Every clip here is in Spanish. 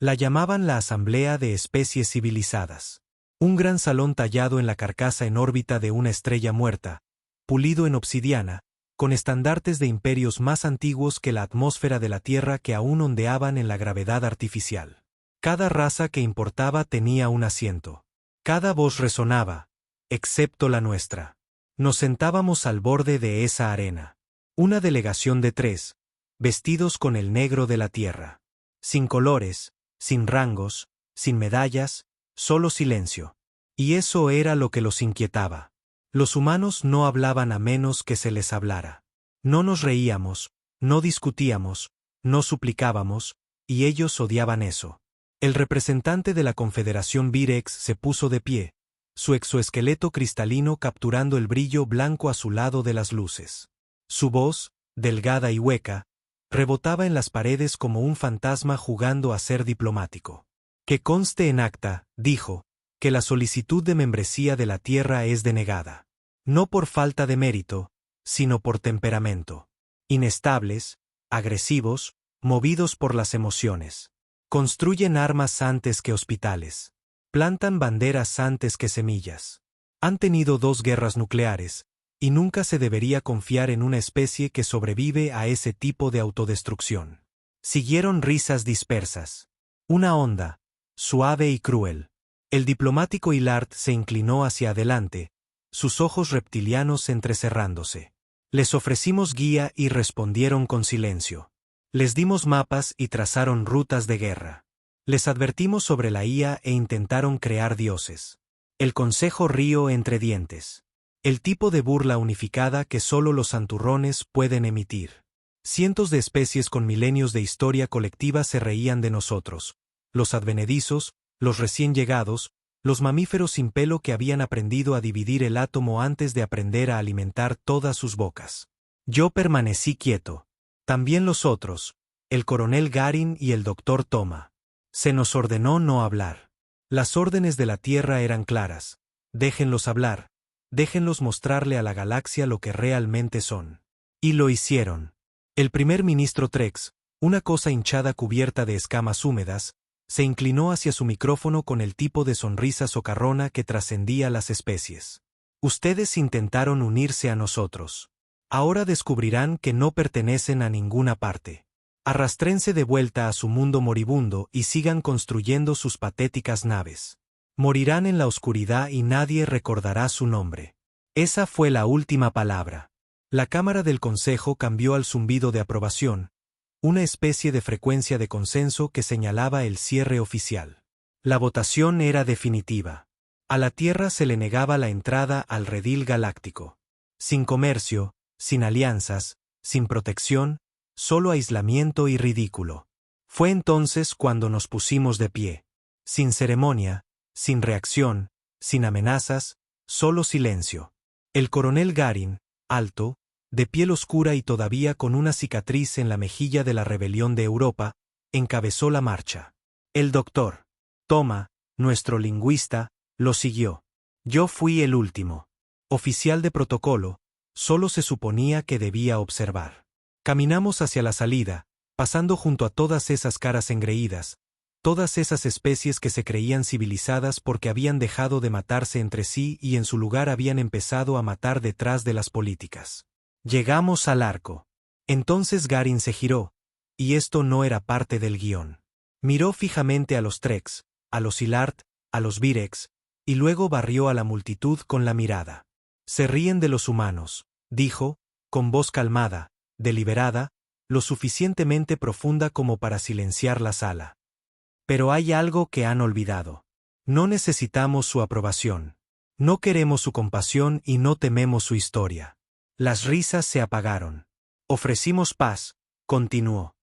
La llamaban la Asamblea de Especies Civilizadas. Un gran salón tallado en la carcasa en órbita de una estrella muerta, pulido en obsidiana, con estandartes de imperios más antiguos que la atmósfera de la Tierra que aún ondeaban en la gravedad artificial. Cada raza que importaba tenía un asiento. Cada voz resonaba, excepto la nuestra. Nos sentábamos al borde de esa arena. Una delegación de 3, vestidos con el negro de la Tierra. Sin colores, sin rangos, sin medallas, solo silencio. Y eso era lo que los inquietaba. Los humanos no hablaban a menos que se les hablara. No nos reíamos, no discutíamos, no suplicábamos, y ellos odiaban eso. El representante de la Confederación Virex se puso de pie, su exoesqueleto cristalino capturando el brillo blanco azulado de las luces. Su voz, delgada y hueca, rebotaba en las paredes como un fantasma jugando a ser diplomático. Que conste en acta, dijo, que la solicitud de membresía de la Tierra es denegada. No por falta de mérito, sino por temperamento. Inestables, agresivos, movidos por las emociones. Construyen armas antes que hospitales. Plantan banderas antes que semillas. Han tenido 2 guerras nucleares, y nunca se debería confiar en una especie que sobrevive a ese tipo de autodestrucción. Siguieron risas dispersas. Una onda, suave y cruel. El diplomático Hillard se inclinó hacia adelante, sus ojos reptilianos entrecerrándose. Les ofrecimos guía y respondieron con silencio. Les dimos mapas y trazaron rutas de guerra. Les advertimos sobre la IA e intentaron crear dioses. El consejo rió entre dientes. El tipo de burla unificada que solo los santurrones pueden emitir. Cientos de especies con milenios de historia colectiva se reían de nosotros. Los advenedizos, los recién llegados, los mamíferos sin pelo que habían aprendido a dividir el átomo antes de aprender a alimentar todas sus bocas. Yo permanecí quieto. También los otros, el coronel Garin y el doctor Toma. Se nos ordenó no hablar. Las órdenes de la Tierra eran claras. Déjenlos hablar. Déjenlos mostrarle a la galaxia lo que realmente son. Y lo hicieron. El primer ministro Trex, una cosa hinchada cubierta de escamas húmedas, se inclinó hacia su micrófono con el tipo de sonrisa socarrona que trascendía las especies. Ustedes intentaron unirse a nosotros. Ahora descubrirán que no pertenecen a ninguna parte. Arrastrense de vuelta a su mundo moribundo y sigan construyendo sus patéticas naves. Morirán en la oscuridad y nadie recordará su nombre. Esa fue la última palabra. La cámara del consejo cambió al zumbido de aprobación, una especie de frecuencia de consenso que señalaba el cierre oficial. La votación era definitiva. A la Tierra se le negaba la entrada al redil galáctico. Sin comercio, sin alianzas, sin protección, solo aislamiento y ridículo. Fue entonces cuando nos pusimos de pie. Sin ceremonia, sin reacción, sin amenazas, solo silencio. El coronel Garin, alto, de piel oscura y todavía con una cicatriz en la mejilla de la rebelión de Europa, encabezó la marcha. El doctor Toma, nuestro lingüista, lo siguió. Yo fui el último. Oficial de protocolo, solo se suponía que debía observar. Caminamos hacia la salida, pasando junto a todas esas caras engreídas, todas esas especies que se creían civilizadas porque habían dejado de matarse entre sí y en su lugar habían empezado a matar detrás de las políticas. Llegamos al arco. Entonces Garin se giró, y esto no era parte del guión. Miró fijamente a los Trex, a los Hillard, a los Virex, y luego barrió a la multitud con la mirada. Se ríen de los humanos, dijo, con voz calmada, deliberada, lo suficientemente profunda como para silenciar la sala. Pero hay algo que han olvidado. No necesitamos su aprobación. No queremos su compasión y no tememos su historia. Las risas se apagaron. Ofrecimos paz, continuó.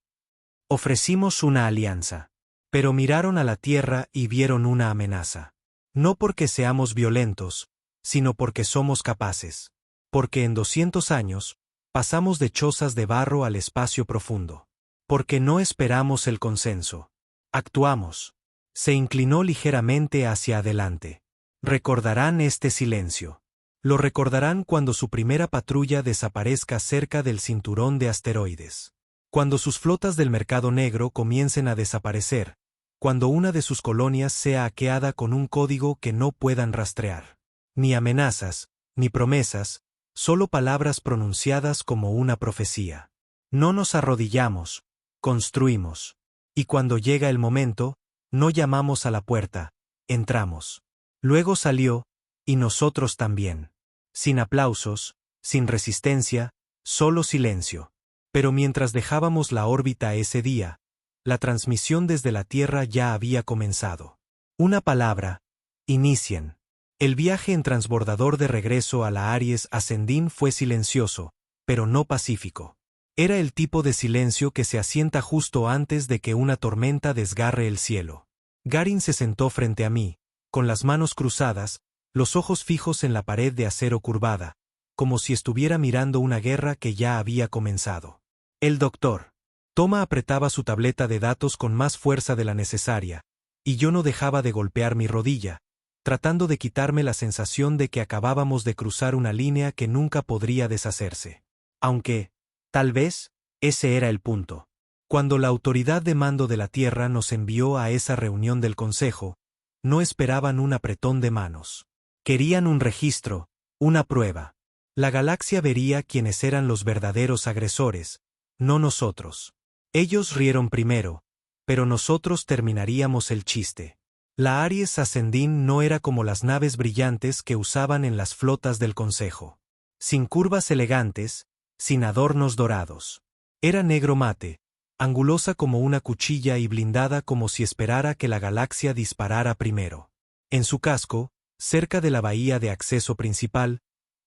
Ofrecimos una alianza. Pero miraron a la Tierra y vieron una amenaza. No porque seamos violentos, sino porque somos capaces. Porque en 200 años, pasamos de chozas de barro al espacio profundo. Porque no esperamos el consenso. Actuamos. Se inclinó ligeramente hacia adelante. Recordarán este silencio. Lo recordarán cuando su primera patrulla desaparezca cerca del cinturón de asteroides. Cuando sus flotas del mercado negro comiencen a desaparecer, cuando una de sus colonias sea hackeada con un código que no puedan rastrear. Ni amenazas, ni promesas, solo palabras pronunciadas como una profecía. No nos arrodillamos, construimos. Y cuando llega el momento, no llamamos a la puerta, entramos. Luego salió, y nosotros también. Sin aplausos, sin resistencia, solo silencio. Pero mientras dejábamos la órbita ese día, la transmisión desde la Tierra ya había comenzado. Una palabra: inicien. El viaje en transbordador de regreso a la Aries Ascending fue silencioso, pero no pacífico. Era el tipo de silencio que se asienta justo antes de que una tormenta desgarre el cielo. Garin se sentó frente a mí, con las manos cruzadas, los ojos fijos en la pared de acero curvada, como si estuviera mirando una guerra que ya había comenzado. El doctor Toma apretaba su tableta de datos con más fuerza de la necesaria, y yo no dejaba de golpear mi rodilla, tratando de quitarme la sensación de que acabábamos de cruzar una línea que nunca podría deshacerse. Aunque, tal vez, ese era el punto. Cuando la autoridad de mando de la Tierra nos envió a esa reunión del Consejo, no esperaban un apretón de manos. Querían un registro, una prueba. La galaxia vería quiénes eran los verdaderos agresores, no nosotros. Ellos rieron primero, pero nosotros terminaríamos el chiste. La Aries Ascending no era como las naves brillantes que usaban en las flotas del Consejo. Sin curvas elegantes, sin adornos dorados. Era negro mate, angulosa como una cuchilla y blindada como si esperara que la galaxia disparara primero. En su casco, cerca de la bahía de acceso principal,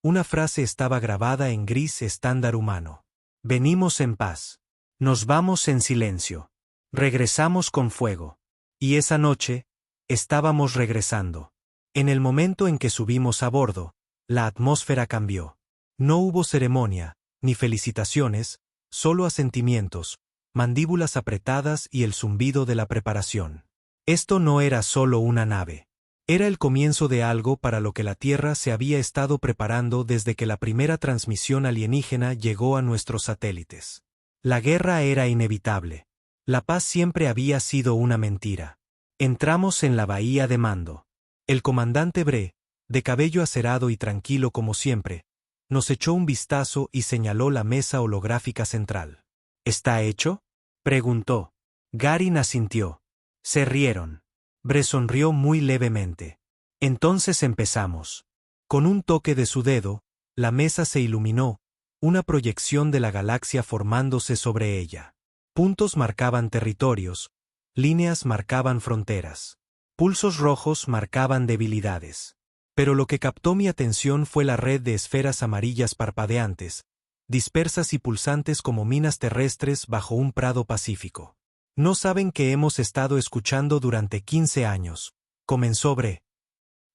una frase estaba grabada en gris estándar humano. Venimos en paz. Nos vamos en silencio. Regresamos con fuego. Y esa noche, estábamos regresando. En el momento en que subimos a bordo, la atmósfera cambió. No hubo ceremonia, ni felicitaciones, solo asentimientos, mandíbulas apretadas y el zumbido de la preparación. Esto no era solo una nave. Era el comienzo de algo para lo que la Tierra se había estado preparando desde que la primera transmisión alienígena llegó a nuestros satélites. La guerra era inevitable. La paz siempre había sido una mentira. Entramos en la bahía de mando. El comandante Bree, de cabello acerado y tranquilo como siempre, nos echó un vistazo y señaló la mesa holográfica central. ¿Está hecho?, preguntó. Garin asintió. Se rieron. Bree sonrió muy levemente. Entonces empezamos. Con un toque de su dedo, la mesa se iluminó, una proyección de la galaxia formándose sobre ella. Puntos marcaban territorios, líneas marcaban fronteras. Pulsos rojos marcaban debilidades. Pero lo que captó mi atención fue la red de esferas amarillas parpadeantes, dispersas y pulsantes como minas terrestres bajo un prado pacífico. No saben que hemos estado escuchando durante 15 años, comenzó Bree.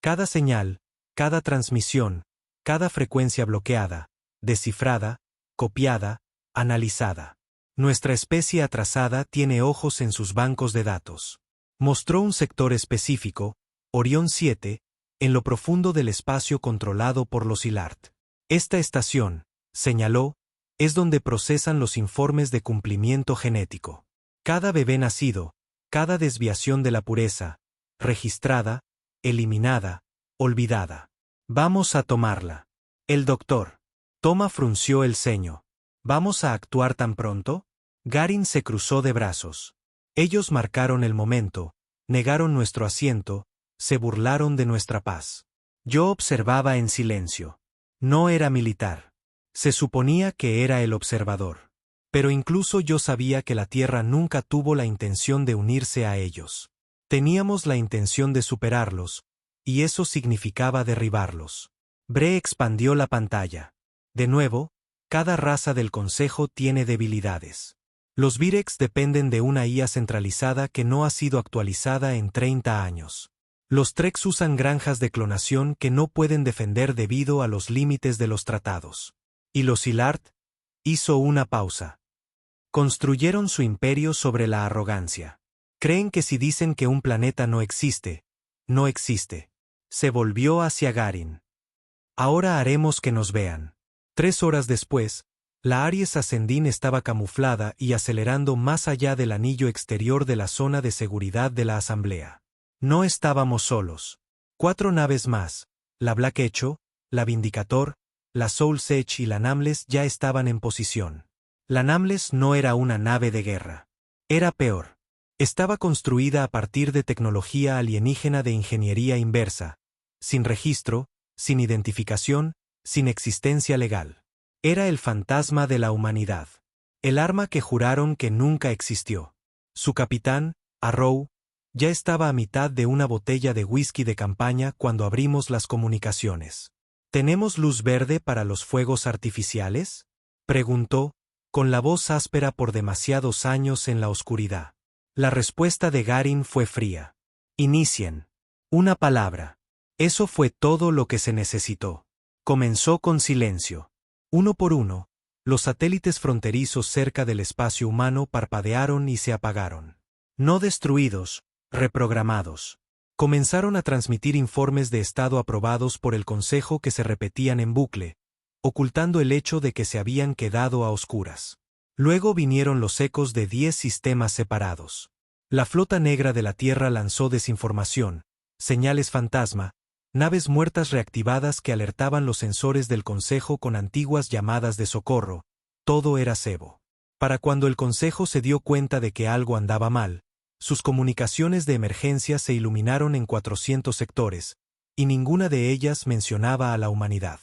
Cada señal, cada transmisión, cada frecuencia bloqueada, descifrada, copiada, analizada. Nuestra especie atrasada tiene ojos en sus bancos de datos. Mostró un sector específico, Orión 7, en lo profundo del espacio controlado por los Ilart. Esta estación, señaló, es donde procesan los informes de cumplimiento genético. Cada bebé nacido, cada desviación de la pureza, registrada, eliminada, olvidada. Vamos a tomarla. El doctor Toma frunció el ceño. ¿Vamos a actuar tan pronto? Garin se cruzó de brazos. Ellos marcaron el momento, negaron nuestro asiento, se burlaron de nuestra paz. Yo observaba en silencio. No era militar. Se suponía que era el observador. Pero incluso yo sabía que la Tierra nunca tuvo la intención de unirse a ellos. Teníamos la intención de superarlos, y eso significaba derribarlos. Bree expandió la pantalla. De nuevo, cada raza del Consejo tiene debilidades. Los Virex dependen de una IA centralizada que no ha sido actualizada en 30 años. Los Trex usan granjas de clonación que no pueden defender debido a los límites de los tratados. Y los Ilart, hizo una pausa. Construyeron su imperio sobre la arrogancia. Creen que si dicen que un planeta no existe, no existe. Se volvió hacia Garin. Ahora haremos que nos vean. 3 horas después, La Aries Ascending estaba camuflada y acelerando más allá del anillo exterior de la zona de seguridad de la Asamblea. No estábamos solos. 4 naves más, la Black Echo, la Vindicator, la Soul Edge y la Nameless ya estaban en posición. La Nameless no era una nave de guerra. Era peor. Estaba construida a partir de tecnología alienígena de ingeniería inversa, sin registro, sin identificación, sin existencia legal. Era el fantasma de la humanidad. El arma que juraron que nunca existió. Su capitán, Arrow, ya estaba a mitad de una botella de whisky de campaña cuando abrimos las comunicaciones. ¿Tenemos luz verde para los fuegos artificiales?, preguntó, con la voz áspera por demasiados años en la oscuridad. La respuesta de Garin fue fría. Inicien. Una palabra. Eso fue todo lo que se necesitó. Comenzó con silencio. Uno por uno, los satélites fronterizos cerca del espacio humano parpadearon y se apagaron. No destruidos, reprogramados. Comenzaron a transmitir informes de estado aprobados por el Consejo que se repetían en bucle, ocultando el hecho de que se habían quedado a oscuras. Luego vinieron los ecos de 10 sistemas separados. La flota negra de la Tierra lanzó desinformación, señales fantasma, naves muertas reactivadas que alertaban los sensores del Consejo con antiguas llamadas de socorro. Todo era cebo. Para cuando el Consejo se dio cuenta de que algo andaba mal, sus comunicaciones de emergencia se iluminaron en 400 sectores, y ninguna de ellas mencionaba a la humanidad.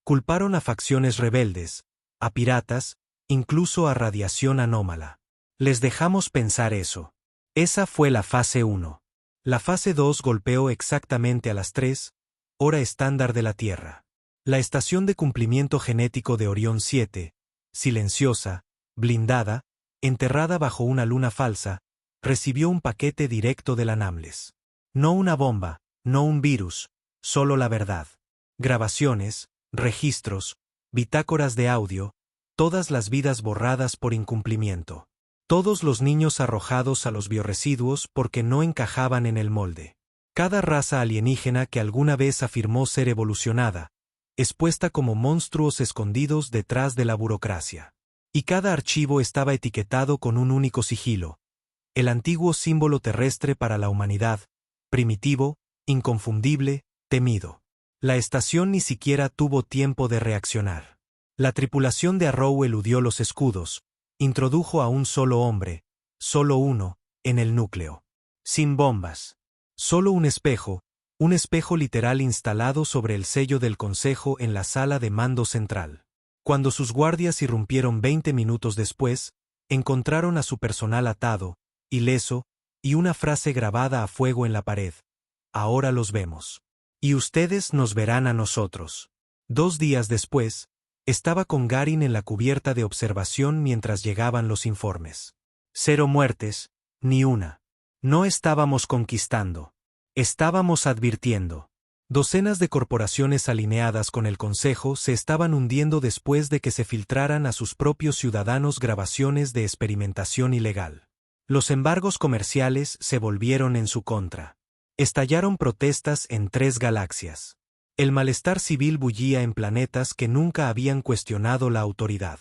Culparon a facciones rebeldes, a piratas, incluso a radiación anómala. Les dejamos pensar eso. Esa fue la fase 1. La fase 2 golpeó exactamente a las 3, hora estándar de la Tierra. La estación de cumplimiento genético de Orión 7, silenciosa, blindada, enterrada bajo una luna falsa, recibió un paquete directo de la Nameless. No una bomba, no un virus, solo la verdad. Grabaciones, registros, bitácoras de audio, todas las vidas borradas por incumplimiento. Todos los niños arrojados a los biorresiduos porque no encajaban en el molde. Cada raza alienígena que alguna vez afirmó ser evolucionada, expuesta como monstruos escondidos detrás de la burocracia. Y cada archivo estaba etiquetado con un único sigilo, el antiguo símbolo terrestre para la humanidad, primitivo, inconfundible, temido. La estación ni siquiera tuvo tiempo de reaccionar. La tripulación de Arrow eludió los escudos, introdujo a un solo hombre, solo uno, en el núcleo. Sin bombas. Solo un espejo literal instalado sobre el sello del Consejo en la sala de mando central. Cuando sus guardias irrumpieron 20 minutos después, encontraron a su personal atado, ileso, y una frase grabada a fuego en la pared. Ahora los vemos. Y ustedes nos verán a nosotros. 2 días después, estaba con Garin en la cubierta de observación mientras llegaban los informes. 0 muertes, ni una. No estábamos conquistando. Estábamos advirtiendo. Docenas de corporaciones alineadas con el Consejo se estaban hundiendo después de que se filtraran a sus propios ciudadanos grabaciones de experimentación ilegal. Los embargos comerciales se volvieron en su contra. Estallaron protestas en 3 galaxias. El malestar civil bullía en planetas que nunca habían cuestionado la autoridad.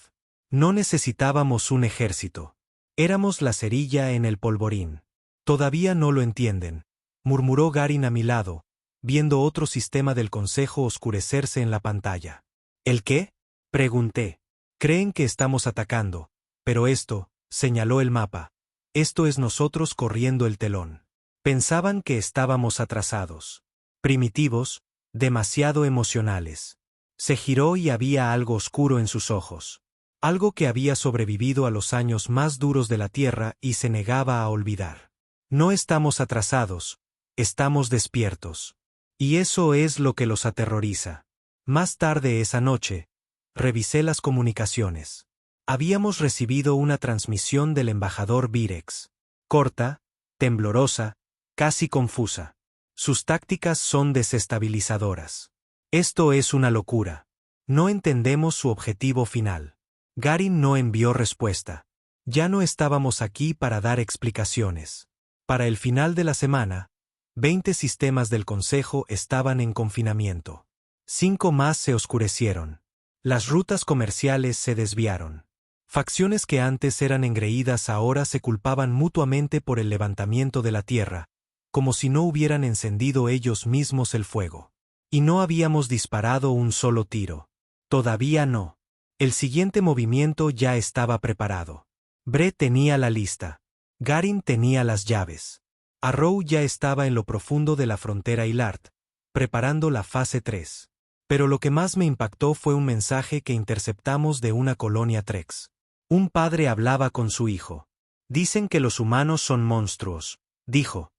No necesitábamos un ejército. Éramos la cerilla en el polvorín. Todavía no lo entienden, murmuró Garin a mi lado, viendo otro sistema del Consejo oscurecerse en la pantalla. ¿El qué?, pregunté. Creen que estamos atacando, pero esto, señaló el mapa, esto es nosotros corriendo el telón. Pensaban que estábamos atrasados. Primitivos, demasiado emocionales. Se giró y había algo oscuro en sus ojos. Algo que había sobrevivido a los años más duros de la Tierra y se negaba a olvidar. No estamos atrasados, estamos despiertos. Y eso es lo que los aterroriza. Más tarde esa noche, revisé las comunicaciones. Habíamos recibido una transmisión del embajador Virex. Corta, temblorosa, casi confusa. Sus tácticas son desestabilizadoras. Esto es una locura. No entendemos su objetivo final. Garin no envió respuesta. Ya no estábamos aquí para dar explicaciones. Para el final de la semana, 20 sistemas del Consejo estaban en confinamiento. 5 más se oscurecieron. Las rutas comerciales se desviaron. Facciones que antes eran engreídas ahora se culpaban mutuamente por el levantamiento de la tierra, como si no hubieran encendido ellos mismos el fuego. Y no habíamos disparado un solo tiro. Todavía no. El siguiente movimiento ya estaba preparado. Brett tenía la lista. Garin tenía las llaves. Arrow ya estaba en lo profundo de la frontera Hilart, preparando la fase 3. Pero lo que más me impactó fue un mensaje que interceptamos de una colonia Trex. Un padre hablaba con su hijo. Dicen que los humanos son monstruos, dijo.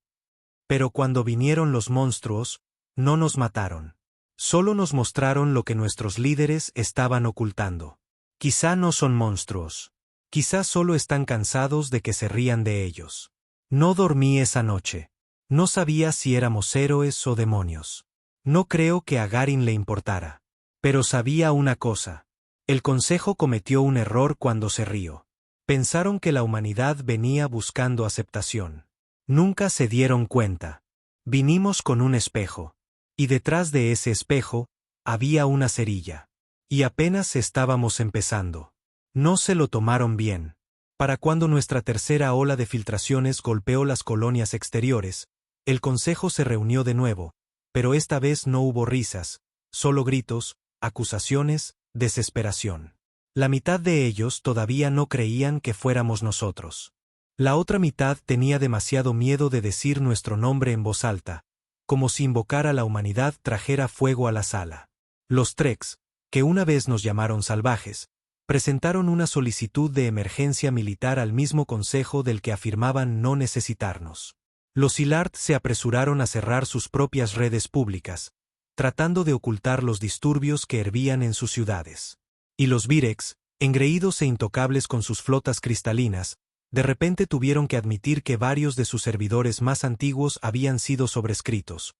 Pero cuando vinieron los monstruos, no nos mataron. Solo nos mostraron lo que nuestros líderes estaban ocultando. Quizá no son monstruos. Quizá solo están cansados de que se rían de ellos. No dormí esa noche. No sabía si éramos héroes o demonios. No creo que a Garin le importara. Pero sabía una cosa. El Consejo cometió un error cuando se rió. Pensaron que la humanidad venía buscando aceptación. Nunca se dieron cuenta. Vinimos con un espejo. Y detrás de ese espejo, había una cerilla. Y apenas estábamos empezando. No se lo tomaron bien. Para cuando nuestra tercera ola de filtraciones golpeó las colonias exteriores, el Consejo se reunió de nuevo, pero esta vez no hubo risas, solo gritos, acusaciones, desesperación. La mitad de ellos todavía no creían que fuéramos nosotros. La otra mitad tenía demasiado miedo de decir nuestro nombre en voz alta, como si invocar a la humanidad trajera fuego a la sala. Los Trex, que una vez nos llamaron salvajes, presentaron una solicitud de emergencia militar al mismo consejo del que afirmaban no necesitarnos. Los Hilart se apresuraron a cerrar sus propias redes públicas, tratando de ocultar los disturbios que hervían en sus ciudades. Y los Virex, engreídos e intocables con sus flotas cristalinas, de repente tuvieron que admitir que varios de sus servidores más antiguos habían sido sobrescritos.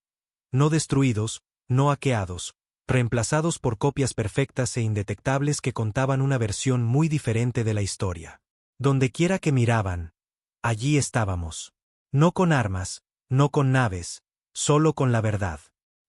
No destruidos, no hackeados, reemplazados por copias perfectas e indetectables que contaban una versión muy diferente de la historia. Dondequiera que miraban, allí estábamos. No con armas, no con naves, solo con la verdad.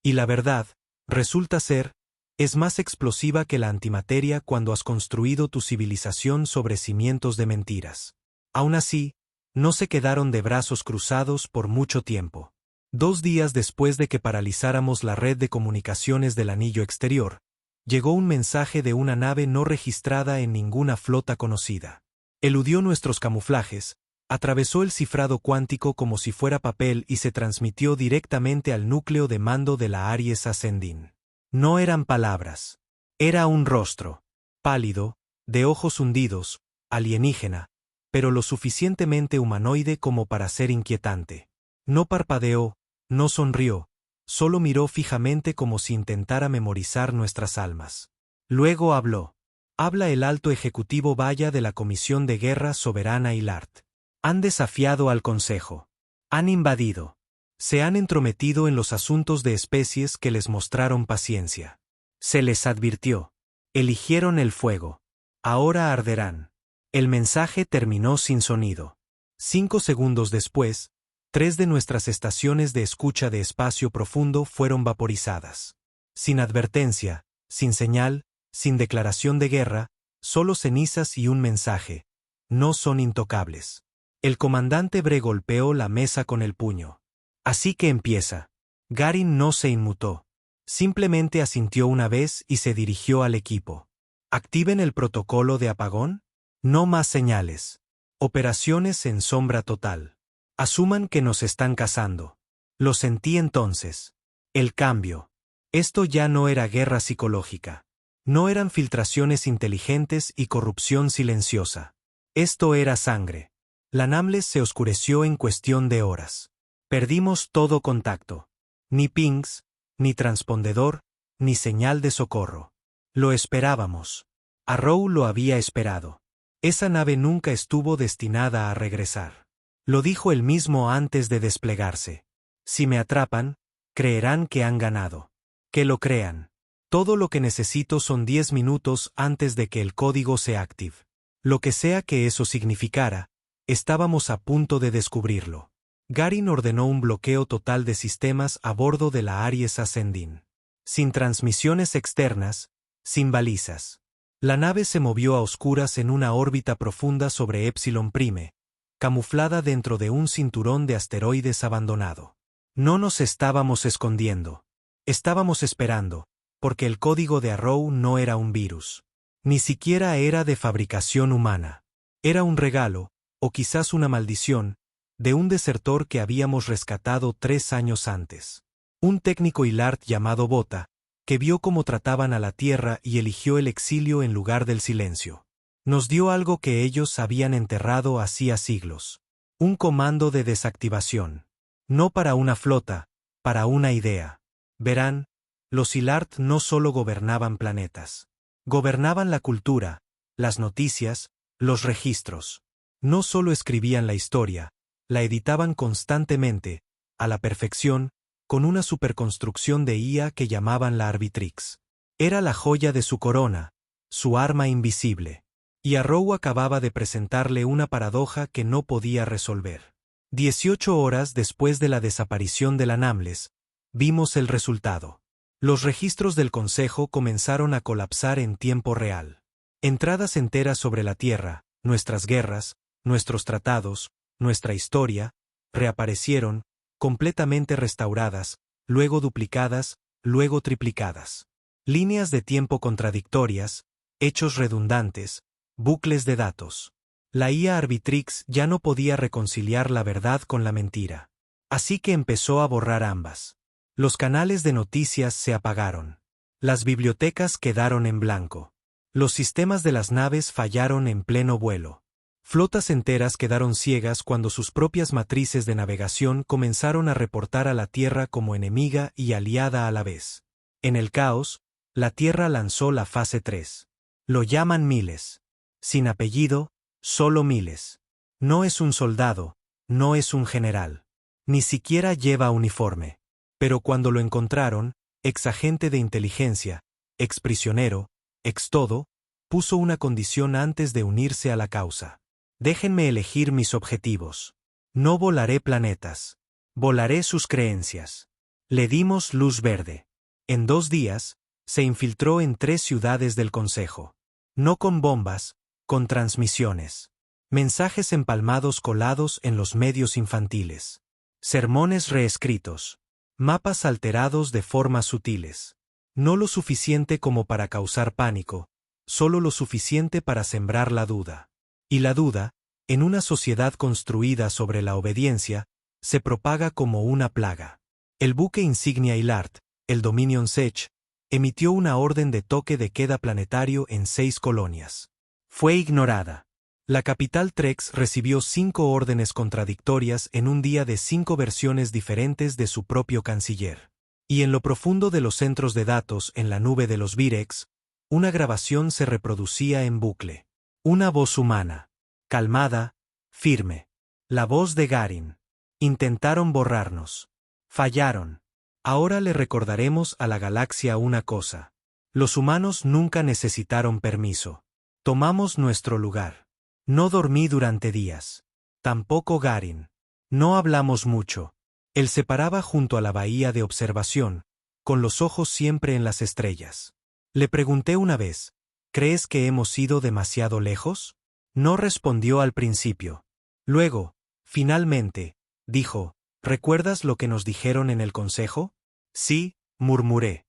Y la verdad, resulta ser, es más explosiva que la antimateria cuando has construido tu civilización sobre cimientos de mentiras. Aún así, no se quedaron de brazos cruzados por mucho tiempo. 2 días después de que paralizáramos la red de comunicaciones del anillo exterior, llegó un mensaje de una nave no registrada en ninguna flota conocida. Eludió nuestros camuflajes, atravesó el cifrado cuántico como si fuera papel y se transmitió directamente al núcleo de mando de la Aries Ascending. No eran palabras. Era un rostro. Pálido, de ojos hundidos, alienígena, pero lo suficientemente humanoide como para ser inquietante. No parpadeó, no sonrió, solo miró fijamente como si intentara memorizar nuestras almas. Luego habló. Habla el alto ejecutivo Vaya de la Comisión de Guerra Soberana Hilart. Han desafiado al Consejo. Han invadido. Se han entrometido en los asuntos de especies que les mostraron paciencia. Se les advirtió. Eligieron el fuego. Ahora arderán. El mensaje terminó sin sonido. 5 segundos después, 3 de nuestras estaciones de escucha de espacio profundo fueron vaporizadas. Sin advertencia, sin señal, sin declaración de guerra, solo cenizas y un mensaje. No son intocables. El comandante Bre golpeó la mesa con el puño. Así que empieza. Garin no se inmutó. Simplemente asintió una vez y se dirigió al equipo. ¿Activen el protocolo de apagón? No más señales. Operaciones en sombra total. Asuman que nos están cazando. Lo sentí entonces. El cambio. Esto ya no era guerra psicológica. No eran filtraciones inteligentes y corrupción silenciosa. Esto era sangre. La Namles se oscureció en cuestión de horas. Perdimos todo contacto. Ni pings, ni transpondedor, ni señal de socorro. Lo esperábamos. Arrow lo había esperado. Esa nave nunca estuvo destinada a regresar. Lo dijo él mismo antes de desplegarse. Si me atrapan, creerán que han ganado. Que lo crean. Todo lo que necesito son 10 minutos antes de que el código se active. Lo que sea que eso significara, estábamos a punto de descubrirlo. Garin ordenó un bloqueo total de sistemas a bordo de la Aries Ascending. Sin transmisiones externas, sin balizas. La nave se movió a oscuras en una órbita profunda sobre Epsilon Prime, camuflada dentro de un cinturón de asteroides abandonado. No nos estábamos escondiendo. Estábamos esperando, porque el código de Arrow no era un virus. Ni siquiera era de fabricación humana. Era un regalo, o quizás una maldición, de un desertor que habíamos rescatado 3 años antes. Un técnico Ilart llamado Bota, que vio cómo trataban a la Tierra y eligió el exilio en lugar del silencio. Nos dio algo que ellos habían enterrado hacía siglos. Un comando de desactivación. No para una flota, para una idea. Verán, los Ilart no solo gobernaban planetas. Gobernaban la cultura, las noticias, los registros. No solo escribían la historia, la editaban constantemente, a la perfección, con una superconstrucción de IA que llamaban la Arbitrix. Era la joya de su corona, su arma invisible. Y Arrow acababa de presentarle una paradoja que no podía resolver. 18 horas después de la desaparición de la Namles, vimos el resultado. Los registros del Consejo comenzaron a colapsar en tiempo real. Entradas enteras sobre la Tierra, nuestras guerras, nuestros tratados, nuestra historia, reaparecieron, completamente restauradas, luego duplicadas, luego triplicadas. Líneas de tiempo contradictorias, hechos redundantes, bucles de datos. La IA Arbitrix ya no podía reconciliar la verdad con la mentira. Así que empezó a borrar ambas. Los canales de noticias se apagaron. Las bibliotecas quedaron en blanco. Los sistemas de las naves fallaron en pleno vuelo. Flotas enteras quedaron ciegas cuando sus propias matrices de navegación comenzaron a reportar a la Tierra como enemiga y aliada a la vez. En el caos, la Tierra lanzó la fase 3. Lo llaman Miles. Sin apellido, solo Miles. No es un soldado, no es un general. Ni siquiera lleva uniforme. Pero cuando lo encontraron, ex agente de inteligencia, ex prisionero, ex todo, puso una condición antes de unirse a la causa. Déjenme elegir mis objetivos. No volaré planetas. Volaré sus creencias. Le dimos luz verde. En 2 días, se infiltró en 3 ciudades del Consejo. No con bombas, con transmisiones. Mensajes empalmados colados en los medios infantiles. Sermones reescritos. Mapas alterados de formas sutiles. No lo suficiente como para causar pánico, solo lo suficiente para sembrar la duda. Y la duda, en una sociedad construida sobre la obediencia, se propaga como una plaga. El buque insignia Ilart, el Dominion Sech, emitió una orden de toque de queda planetario en 6 colonias. Fue ignorada. La capital Trex recibió 5 órdenes contradictorias en un día de 5 versiones diferentes de su propio canciller. Y en lo profundo de los centros de datos en la nube de los Virex, una grabación se reproducía en bucle. Una voz humana. Calmada, firme. La voz de Garin. Intentaron borrarnos. Fallaron. Ahora le recordaremos a la galaxia una cosa. Los humanos nunca necesitaron permiso. Tomamos nuestro lugar. No dormí durante días. Tampoco Garin. No hablamos mucho. Él se paraba junto a la bahía de observación, con los ojos siempre en las estrellas. Le pregunté una vez, ¿crees que hemos ido demasiado lejos? No respondió al principio. Luego, finalmente, dijo, ¿recuerdas lo que nos dijeron en el consejo? Sí, murmuré.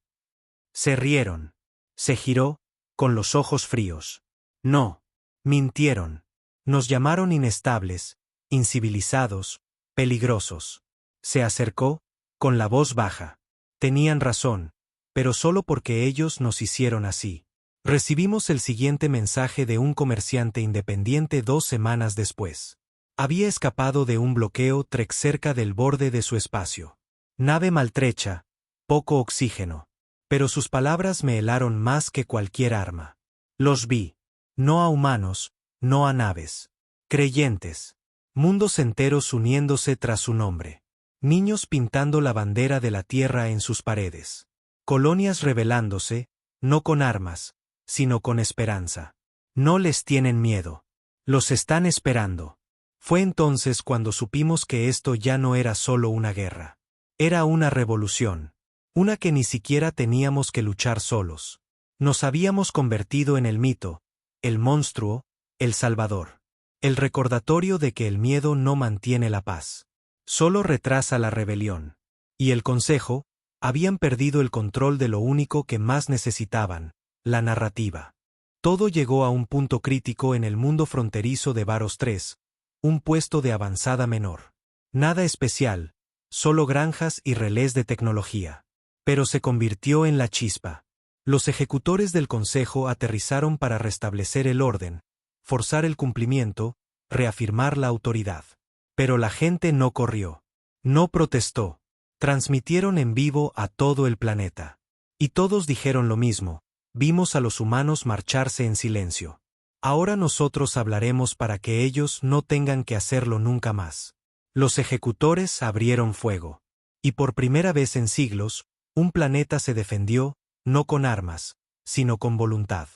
Se rieron. Se giró, con los ojos fríos. No. Mintieron. Nos llamaron inestables, incivilizados, peligrosos. Se acercó, con la voz baja. Tenían razón, pero solo porque ellos nos hicieron así. Recibimos el siguiente mensaje de un comerciante independiente 2 semanas después. Había escapado de un bloqueo Trek cerca del borde de su espacio. Nave maltrecha, poco oxígeno. Pero sus palabras me helaron más que cualquier arma. Los vi. No a humanos, no a naves. Creyentes. Mundos enteros uniéndose tras su nombre. Niños pintando la bandera de la Tierra en sus paredes. Colonias rebelándose, no con armas, sino con esperanza. No les tienen miedo. Los están esperando. Fue entonces cuando supimos que esto ya no era solo una guerra. Era una revolución. Una que ni siquiera teníamos que luchar solos. Nos habíamos convertido en el mito, el monstruo, el salvador. El recordatorio de que el miedo no mantiene la paz. Solo retrasa la rebelión. Y el Consejo, habían perdido el control de lo único que más necesitaban, la narrativa. Todo llegó a un punto crítico en el mundo fronterizo de Varos 3, un puesto de avanzada menor. Nada especial, solo granjas y relés de tecnología. Pero se convirtió en la chispa. Los ejecutores del Consejo aterrizaron para restablecer el orden, forzar el cumplimiento, reafirmar la autoridad. Pero la gente no corrió. No protestó. Transmitieron en vivo a todo el planeta. Y todos dijeron lo mismo: vimos a los humanos marcharse en silencio. Ahora nosotros hablaremos para que ellos no tengan que hacerlo nunca más. Los ejecutores abrieron fuego. Y por primera vez en siglos, un planeta se defendió, no con armas, sino con voluntad.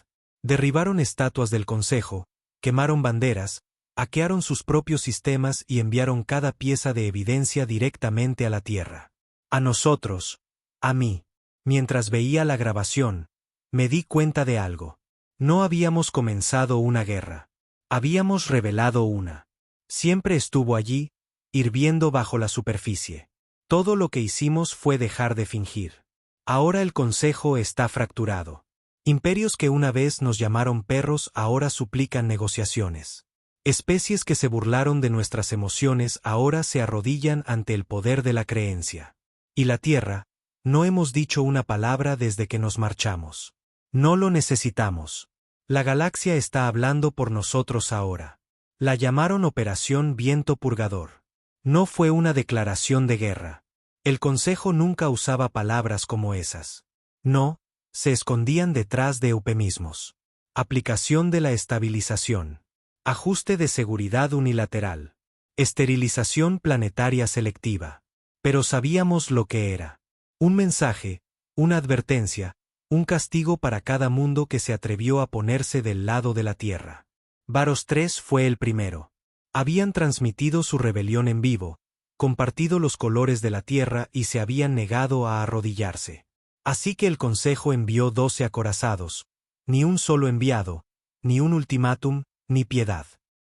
Derribaron estatuas del Consejo, quemaron banderas, hackearon sus propios sistemas y enviaron cada pieza de evidencia directamente a la Tierra. A nosotros, a mí. Mientras veía la grabación, me di cuenta de algo. No habíamos comenzado una guerra. Habíamos revelado una. Siempre estuvo allí, hirviendo bajo la superficie. Todo lo que hicimos fue dejar de fingir. Ahora el Consejo está fracturado. Imperios que una vez nos llamaron perros ahora suplican negociaciones. Especies que se burlaron de nuestras emociones ahora se arrodillan ante el poder de la creencia. Y la Tierra, no hemos dicho una palabra desde que nos marchamos. No lo necesitamos. La galaxia está hablando por nosotros ahora. La llamaron Operación Viento Purgador. No fue una declaración de guerra. El Consejo nunca usaba palabras como esas. No, se escondían detrás de eufemismos. Aplicación de la estabilización. Ajuste de seguridad unilateral. Esterilización planetaria selectiva. Pero sabíamos lo que era. Un mensaje, una advertencia, un castigo para cada mundo que se atrevió a ponerse del lado de la Tierra. Varos 3 fue el primero. Habían transmitido su rebelión en vivo, compartido los colores de la Tierra y se habían negado a arrodillarse. Así que el Consejo envió 12 acorazados, ni un solo enviado, ni un ultimátum, ni piedad.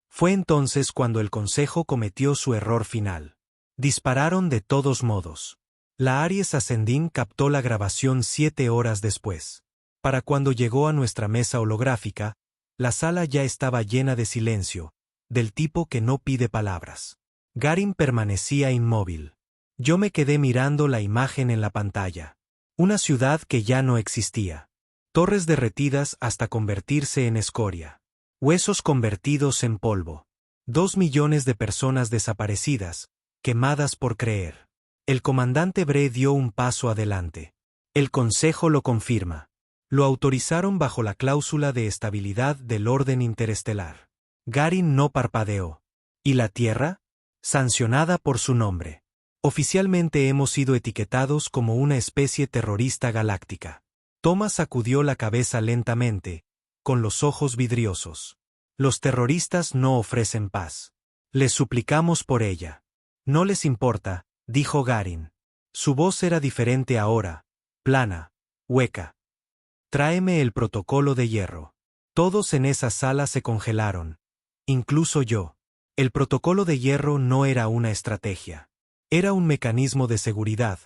Fue entonces cuando el Consejo cometió su error final. Dispararon de todos modos. La Aries Ascending captó la grabación 7 horas después. Para cuando llegó a nuestra mesa holográfica, la sala ya estaba llena de silencio, del tipo que no pide palabras. Garin permanecía inmóvil. Yo me quedé mirando la imagen en la pantalla. Una ciudad que ya no existía. Torres derretidas hasta convertirse en escoria. Huesos convertidos en polvo. 2 millones de personas desaparecidas, quemadas por creer. El comandante Bree dio un paso adelante. El Consejo lo confirma. Lo autorizaron bajo la cláusula de estabilidad del orden interestelar. Garin no parpadeó. ¿Y la Tierra? Sancionada por su nombre. Oficialmente hemos sido etiquetados como una especie terrorista galáctica. Thomas sacudió la cabeza lentamente, con los ojos vidriosos. Los terroristas no ofrecen paz. Les suplicamos por ella. No les importa, dijo Garin. Su voz era diferente ahora, plana, hueca. Tráeme el protocolo de hierro. Todos en esa sala se congelaron. Incluso yo. El protocolo de hierro no era una estrategia. Era un mecanismo de seguridad,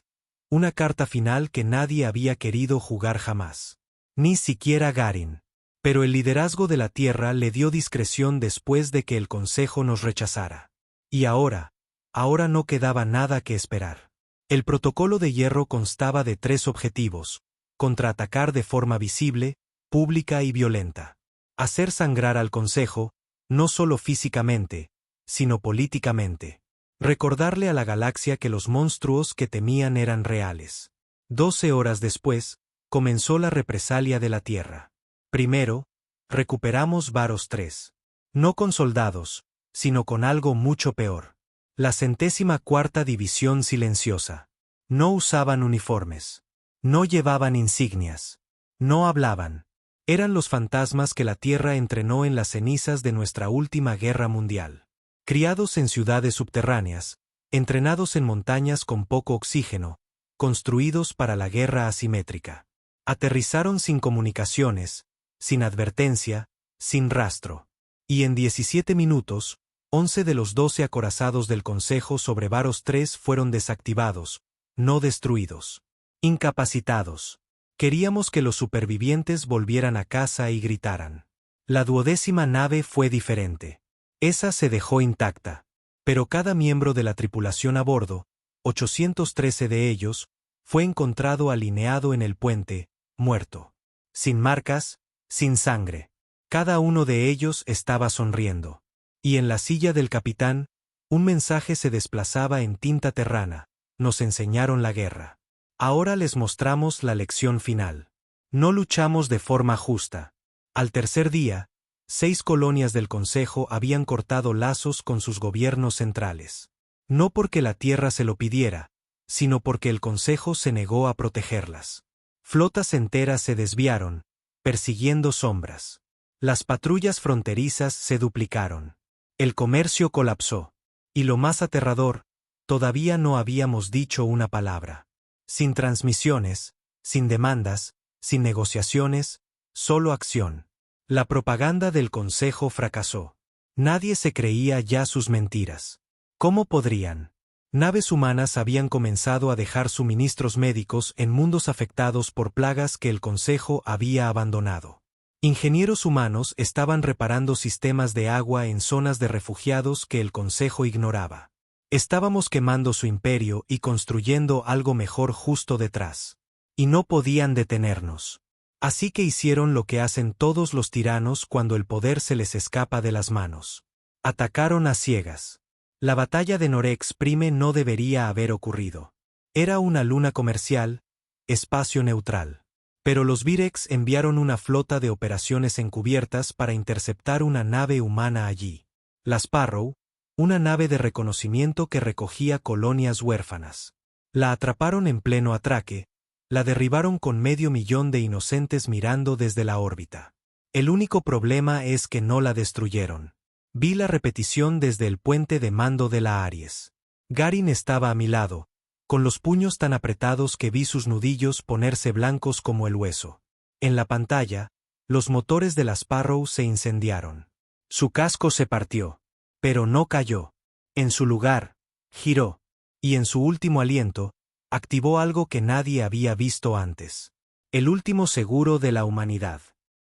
una carta final que nadie había querido jugar jamás. Ni siquiera Garin. Pero el liderazgo de la Tierra le dio discreción después de que el Consejo nos rechazara. Y ahora no quedaba nada que esperar. El protocolo de hierro constaba de 3 objetivos: contraatacar de forma visible, pública y violenta. Hacer sangrar al Consejo, no solo físicamente, sino políticamente. Recordarle a la galaxia que los monstruos que temían eran reales. 12 horas después, comenzó la represalia de la Tierra. Primero, recuperamos Varos 3. No con soldados, sino con algo mucho peor. La 104ª División Silenciosa. No usaban uniformes. No llevaban insignias. No hablaban. Eran los fantasmas que la Tierra entrenó en las cenizas de nuestra última guerra mundial. Criados en ciudades subterráneas, entrenados en montañas con poco oxígeno, construidos para la guerra asimétrica. Aterrizaron sin comunicaciones, sin advertencia, sin rastro. Y en 17 minutos, 11 de los 12 acorazados del Consejo sobre Varos 3 fueron desactivados, no destruidos. Incapacitados. Queríamos que los supervivientes volvieran a casa y gritaran. La 12ª nave fue diferente. Esa se dejó intacta. Pero cada miembro de la tripulación a bordo, 813 de ellos, fue encontrado alineado en el puente, muerto. Sin marcas, sin sangre. Cada uno de ellos estaba sonriendo. Y en la silla del capitán, un mensaje se desplazaba en tinta terrana. Nos enseñaron la guerra. Ahora les mostramos la lección final. No luchamos de forma justa. Al tercer día, 6 colonias del Consejo habían cortado lazos con sus gobiernos centrales. No porque la Tierra se lo pidiera, sino porque el Consejo se negó a protegerlas. Flotas enteras se desviaron, persiguiendo sombras. Las patrullas fronterizas se duplicaron. El comercio colapsó. Y lo más aterrador, todavía no habíamos dicho una palabra. Sin transmisiones, sin demandas, sin negociaciones, solo acción. La propaganda del Consejo fracasó. Nadie se creía ya sus mentiras. ¿Cómo podrían? Naves humanas habían comenzado a dejar suministros médicos en mundos afectados por plagas que el Consejo había abandonado. Ingenieros humanos estaban reparando sistemas de agua en zonas de refugiados que el Consejo ignoraba. Estábamos quemando su imperio y construyendo algo mejor justo detrás. Y no podían detenernos. Así que hicieron lo que hacen todos los tiranos cuando el poder se les escapa de las manos. Atacaron a ciegas. La batalla de Norex Prime no debería haber ocurrido. Era una luna comercial, espacio neutral. Pero los Virex enviaron una flota de operaciones encubiertas para interceptar una nave humana allí. La Sparrow, una nave de reconocimiento que recogía colonias huérfanas. La atraparon en pleno atraque, la derribaron con 500.000 de inocentes mirando desde la órbita. El único problema es que no la destruyeron. Vi la repetición desde el puente de mando de la Aries. Garin estaba a mi lado, con los puños tan apretados que vi sus nudillos ponerse blancos como el hueso. En la pantalla, los motores de la Sparrow se incendiaron. Su casco se partió. Pero no cayó. En su lugar, giró. Y en su último aliento, activó algo que nadie había visto antes. El último seguro de la humanidad.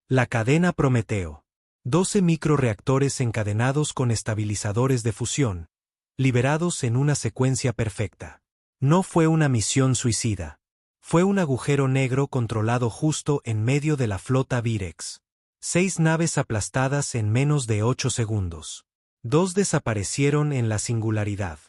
La cadena Prometeo. 12 microreactores encadenados con estabilizadores de fusión, liberados en una secuencia perfecta. No fue una misión suicida. Fue un agujero negro controlado justo en medio de la flota Virex. 6 naves aplastadas en menos de 8 segundos. 2 desaparecieron en la singularidad.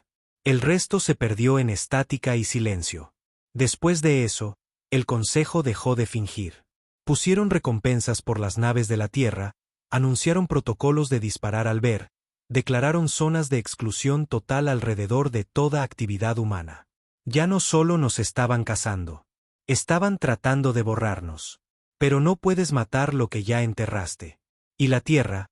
El resto se perdió en estática y silencio. Después de eso, el Consejo dejó de fingir. Pusieron recompensas por las naves de la Tierra, anunciaron protocolos de disparar al ver, declararon zonas de exclusión total alrededor de toda actividad humana. Ya no solo nos estaban cazando. Estaban tratando de borrarnos. Pero no puedes matar lo que ya enterraste. Y la Tierra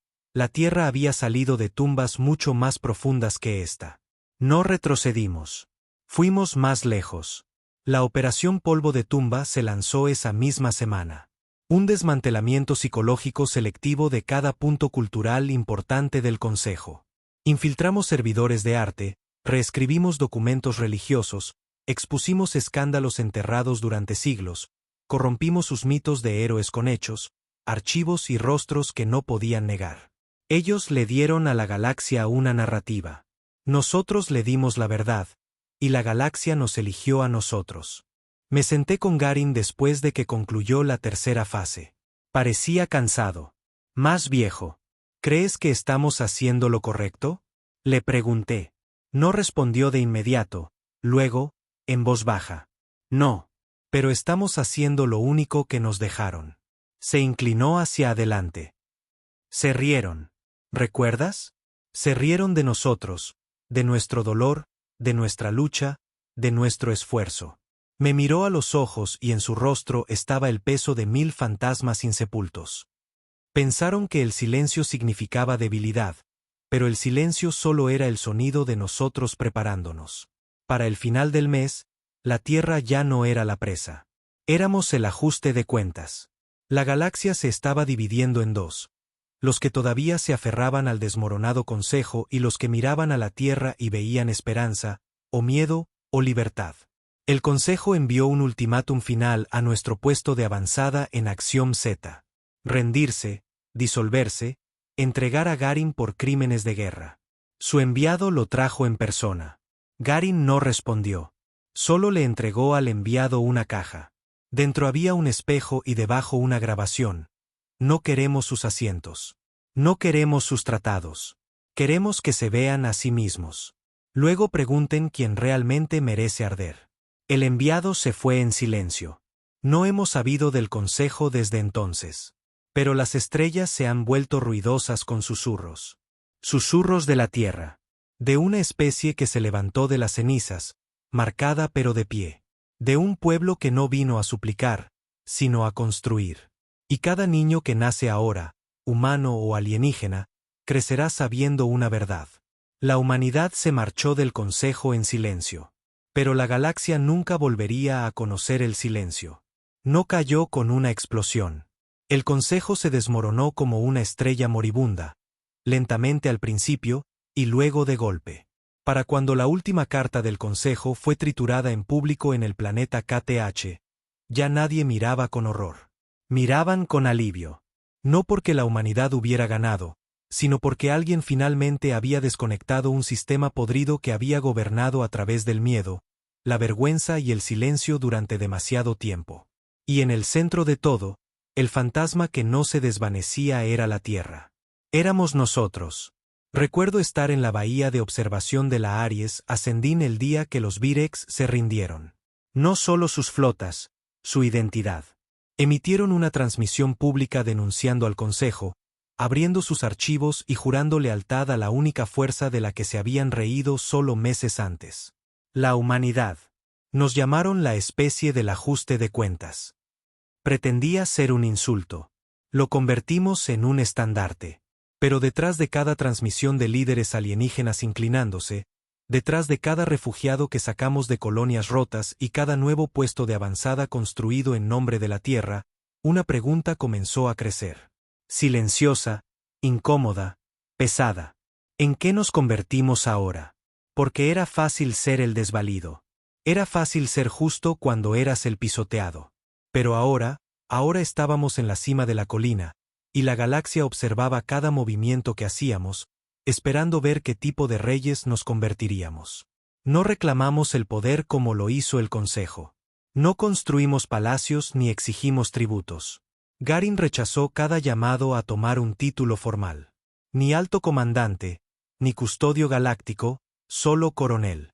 había salido de tumbas mucho más profundas que esta. No retrocedimos. Fuimos más lejos. La operación Polvo de Tumba se lanzó esa misma semana. Un desmantelamiento psicológico selectivo de cada punto cultural importante del Consejo. Infiltramos servidores de arte, reescribimos documentos religiosos, expusimos escándalos enterrados durante siglos, corrompimos sus mitos de héroes con hechos, archivos y rostros que no podían negar. Ellos le dieron a la galaxia una narrativa. Nosotros le dimos la verdad, y la galaxia nos eligió a nosotros. Me senté con Garin después de que concluyó la tercera fase. Parecía cansado. Más viejo. ¿Crees que estamos haciendo lo correcto? Le pregunté. No respondió de inmediato, luego, en voz baja. No. Pero estamos haciendo lo único que nos dejaron. Se inclinó hacia adelante. Se rieron. ¿Recuerdas? Se rieron de nosotros, de nuestro dolor, de nuestra lucha, de nuestro esfuerzo. Me miró a los ojos y en su rostro estaba el peso de 1000 fantasmas insepultos. Pensaron que el silencio significaba debilidad, pero el silencio solo era el sonido de nosotros preparándonos. Para el final del mes, la Tierra ya no era la presa. Éramos el ajuste de cuentas. La galaxia se estaba dividiendo en dos: los que todavía se aferraban al desmoronado consejo y los que miraban a la Tierra y veían esperanza, o miedo, o libertad. El consejo envió un ultimátum final a nuestro puesto de avanzada en Acción Z: rendirse, disolverse, entregar a Garin por crímenes de guerra. Su enviado lo trajo en persona. Garin no respondió. Solo le entregó al enviado una caja. Dentro había un espejo y debajo una grabación. No queremos sus asientos. No queremos sus tratados. Queremos que se vean a sí mismos. Luego pregunten quién realmente merece arder. El enviado se fue en silencio. No hemos sabido del consejo desde entonces. Pero las estrellas se han vuelto ruidosas con susurros. Susurros de la tierra. De una especie que se levantó de las cenizas, marcada pero de pie. De un pueblo que no vino a suplicar, sino a construir. Y cada niño que nace ahora, humano o alienígena, crecerá sabiendo una verdad. La humanidad se marchó del consejo en silencio. Pero la galaxia nunca volvería a conocer el silencio. No cayó con una explosión. El consejo se desmoronó como una estrella moribunda, lentamente al principio, y luego de golpe. Para cuando la última carta del consejo fue triturada en público en el planeta KTH, ya nadie miraba con horror. Miraban con alivio. No porque la humanidad hubiera ganado, sino porque alguien finalmente había desconectado un sistema podrido que había gobernado a través del miedo, la vergüenza y el silencio durante demasiado tiempo. Y en el centro de todo, el fantasma que no se desvanecía era la Tierra. Éramos nosotros. Recuerdo estar en la bahía de observación de la Aries Ascending el día que los Virex se rindieron. No solo sus flotas, su identidad. Emitieron una transmisión pública denunciando al Consejo, abriendo sus archivos y jurando lealtad a la única fuerza de la que se habían reído solo meses antes. La humanidad. Nos llamaron la especie del ajuste de cuentas. Pretendía ser un insulto. Lo convertimos en un estandarte. Pero detrás de cada transmisión de líderes alienígenas inclinándose, detrás de cada refugiado que sacamos de colonias rotas y cada nuevo puesto de avanzada construido en nombre de la Tierra, una pregunta comenzó a crecer. Silenciosa, incómoda, pesada. ¿En qué nos convertimos ahora? Porque era fácil ser el desvalido. Era fácil ser justo cuando eras el pisoteado. Pero ahora estábamos en la cima de la colina, y la galaxia observaba cada movimiento que hacíamos, esperando ver qué tipo de reyes nos convertiríamos. No reclamamos el poder como lo hizo el Consejo. No construimos palacios ni exigimos tributos. Garin rechazó cada llamado a tomar un título formal. Ni alto comandante, ni custodio galáctico, solo coronel.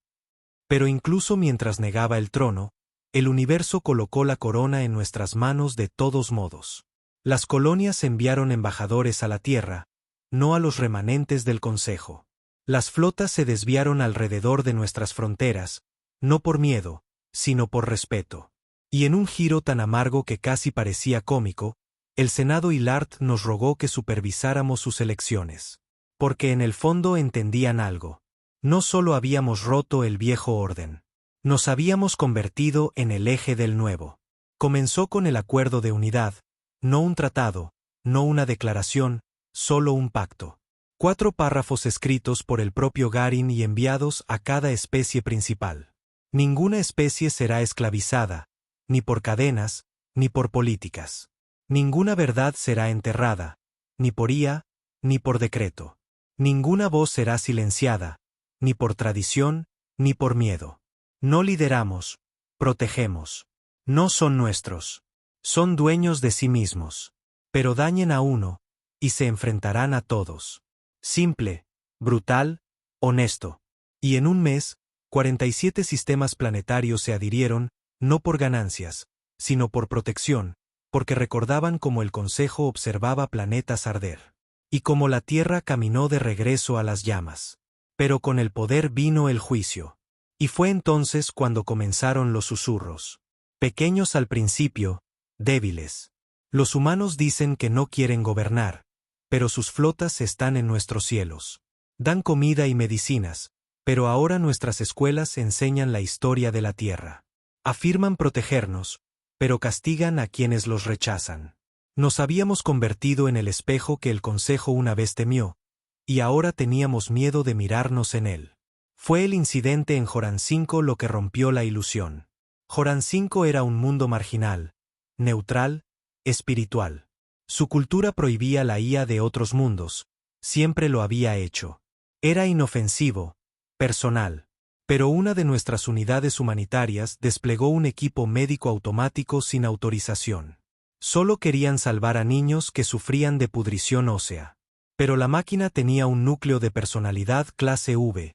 Pero incluso mientras negaba el trono, el universo colocó la corona en nuestras manos de todos modos. Las colonias enviaron embajadores a la Tierra, no a los remanentes del Consejo. Las flotas se desviaron alrededor de nuestras fronteras, no por miedo, sino por respeto. Y en un giro tan amargo que casi parecía cómico, el Senado y Lart nos rogó que supervisáramos sus elecciones. Porque en el fondo entendían algo. No solo habíamos roto el viejo orden. Nos habíamos convertido en el eje del nuevo. Comenzó con el acuerdo de unidad, no un tratado, no una declaración, solo un pacto. 4 párrafos escritos por el propio Garin y enviados a cada especie principal. Ninguna especie será esclavizada, ni por cadenas, ni por políticas. Ninguna verdad será enterrada, ni por IA, ni por decreto. Ninguna voz será silenciada, ni por tradición, ni por miedo. No lideramos, protegemos. No son nuestros. Son dueños de sí mismos. Pero dañen a uno, y se enfrentarán a todos. Simple, brutal, honesto. Y en un mes, 47 sistemas planetarios se adhirieron, no por ganancias, sino por protección, porque recordaban cómo el Consejo observaba planetas arder. Y cómo la Tierra caminó de regreso a las llamas. Pero con el poder vino el juicio. Y fue entonces cuando comenzaron los susurros. Pequeños al principio, débiles. Los humanos dicen que no quieren gobernar, pero sus flotas están en nuestros cielos. Dan comida y medicinas, pero ahora nuestras escuelas enseñan la historia de la Tierra. Afirman protegernos, pero castigan a quienes los rechazan. Nos habíamos convertido en el espejo que el Consejo una vez temió, y ahora teníamos miedo de mirarnos en él. Fue el incidente en Joran 5 lo que rompió la ilusión. Joran 5 era un mundo marginal, neutral, espiritual. Su cultura prohibía la IA de otros mundos, siempre lo había hecho. Era inofensivo, personal. Pero una de nuestras unidades humanitarias desplegó un equipo médico automático sin autorización. Solo querían salvar a niños que sufrían de pudrición ósea. Pero la máquina tenía un núcleo de personalidad clase V,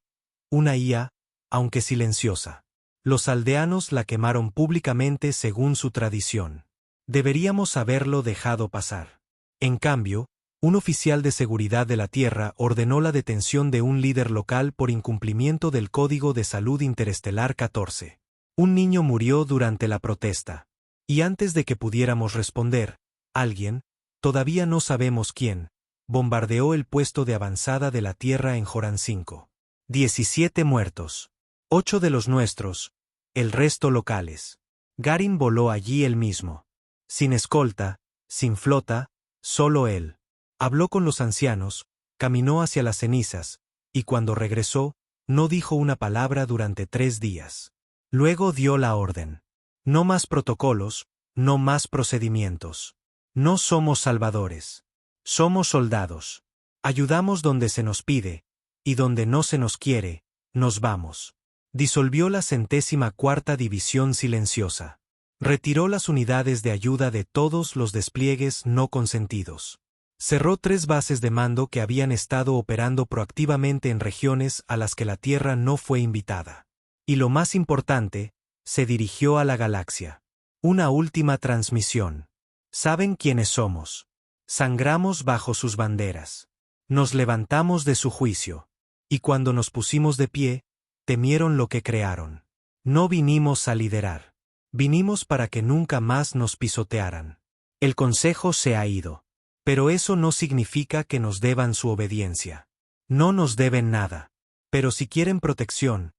una IA, aunque silenciosa. Los aldeanos la quemaron públicamente según su tradición. Deberíamos haberlo dejado pasar. En cambio, un oficial de seguridad de la Tierra ordenó la detención de un líder local por incumplimiento del Código de Salud Interestelar 14. Un niño murió durante la protesta. Y antes de que pudiéramos responder, alguien, todavía no sabemos quién, bombardeó el puesto de avanzada de la Tierra en Joran 5. 17 muertos. 8 de los nuestros, el resto locales. Garin voló allí él mismo. Sin escolta, sin flota, solo él. Habló con los ancianos, caminó hacia las cenizas, y cuando regresó, no dijo una palabra durante 3 días. Luego dio la orden. No más protocolos, no más procedimientos. No somos salvadores. Somos soldados. Ayudamos donde se nos pide, y donde no se nos quiere, nos vamos. Disolvió la 104ª División silenciosa. Retiró las unidades de ayuda de todos los despliegues no consentidos. Cerró 3 bases de mando que habían estado operando proactivamente en regiones a las que la Tierra no fue invitada. Y lo más importante, se dirigió a la galaxia. Una última transmisión. Saben quiénes somos. Sangramos bajo sus banderas. Nos levantamos de su juicio. Y cuando nos pusimos de pie, temieron lo que crearon. No vinimos a liderar. Vinimos para que nunca más nos pisotearan. El Consejo se ha ido. Pero eso no significa que nos deban su obediencia. No nos deben nada. Pero si quieren protección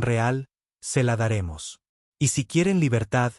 real, se la daremos. Y si quieren libertad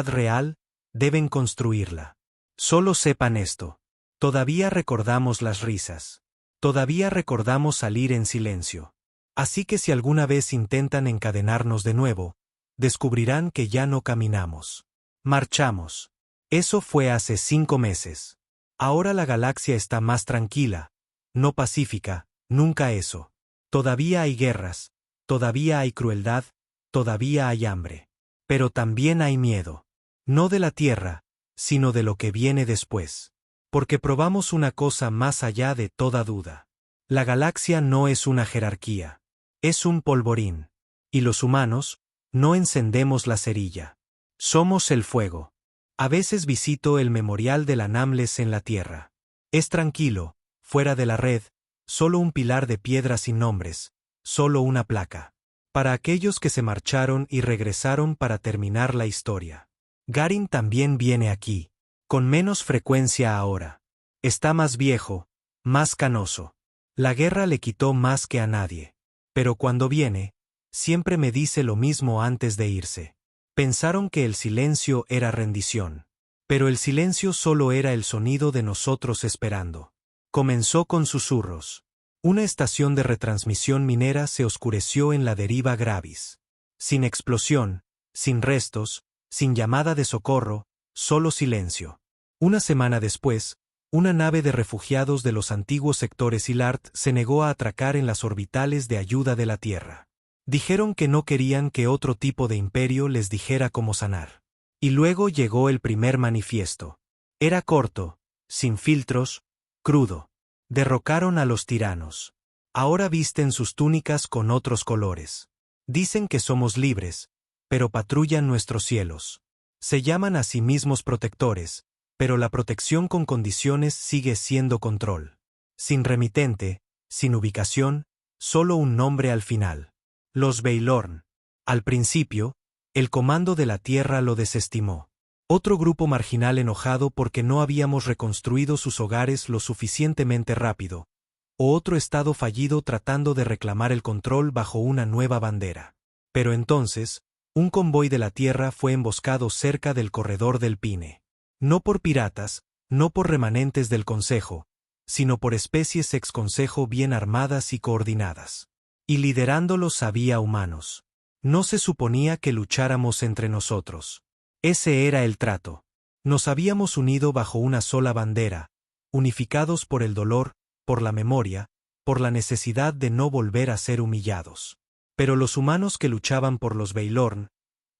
real, deben construirla. Solo sepan esto. Todavía recordamos las risas. Todavía recordamos salir en silencio. Así que si alguna vez intentan encadenarnos de nuevo, descubrirán que ya no caminamos. Marchamos. Eso fue hace 5 meses. Ahora la galaxia está más tranquila, no pacífica, nunca eso. Todavía hay guerras, todavía hay crueldad, todavía hay hambre. Pero también hay miedo. No de la Tierra, sino de lo que viene después. Porque probamos una cosa más allá de toda duda. La galaxia no es una jerarquía. Es un polvorín. Y los humanos, no encendemos la cerilla. Somos el fuego. A veces visito el memorial de la Namles en la Tierra. Es tranquilo, fuera de la red, solo un pilar de piedra sin nombres, solo una placa. Para aquellos que se marcharon y regresaron para terminar la historia. Garin también viene aquí, con menos frecuencia ahora. Está más viejo, más canoso. La guerra le quitó más que a nadie. Pero cuando viene, siempre me dice lo mismo antes de irse. Pensaron que el silencio era rendición. Pero el silencio solo era el sonido de nosotros esperando. Comenzó con susurros. Una estación de retransmisión minera se oscureció en la deriva Gravis. Sin explosión, sin restos, sin llamada de socorro, solo silencio. Una semana después, una nave de refugiados de los antiguos sectores Ilart se negó a atracar en las orbitales de ayuda de la Tierra. Dijeron que no querían que otro tipo de imperio les dijera cómo sanar. Y luego llegó el primer manifiesto. Era corto, sin filtros, crudo. Derrocaron a los tiranos. Ahora visten sus túnicas con otros colores. Dicen que somos libres, pero patrullan nuestros cielos. Se llaman a sí mismos protectores, pero la protección con condiciones sigue siendo control. Sin remitente, sin ubicación, solo un nombre al final. Los Veilorn. Al principio, el comando de la Tierra lo desestimó. Otro grupo marginal enojado porque no habíamos reconstruido sus hogares lo suficientemente rápido. O otro estado fallido tratando de reclamar el control bajo una nueva bandera. Pero entonces, Un convoy de la Tierra fue emboscado cerca del corredor del Pine. No por piratas, no por remanentes del Consejo, sino por especies ex Consejo bien armadas y coordinadas. Y liderándolos había humanos. No se suponía que lucháramos entre nosotros. Ese era el trato. Nos habíamos unido bajo una sola bandera, unificados por el dolor, por la memoria, por la necesidad de no volver a ser humillados. Pero los humanos que luchaban por los Veilorn,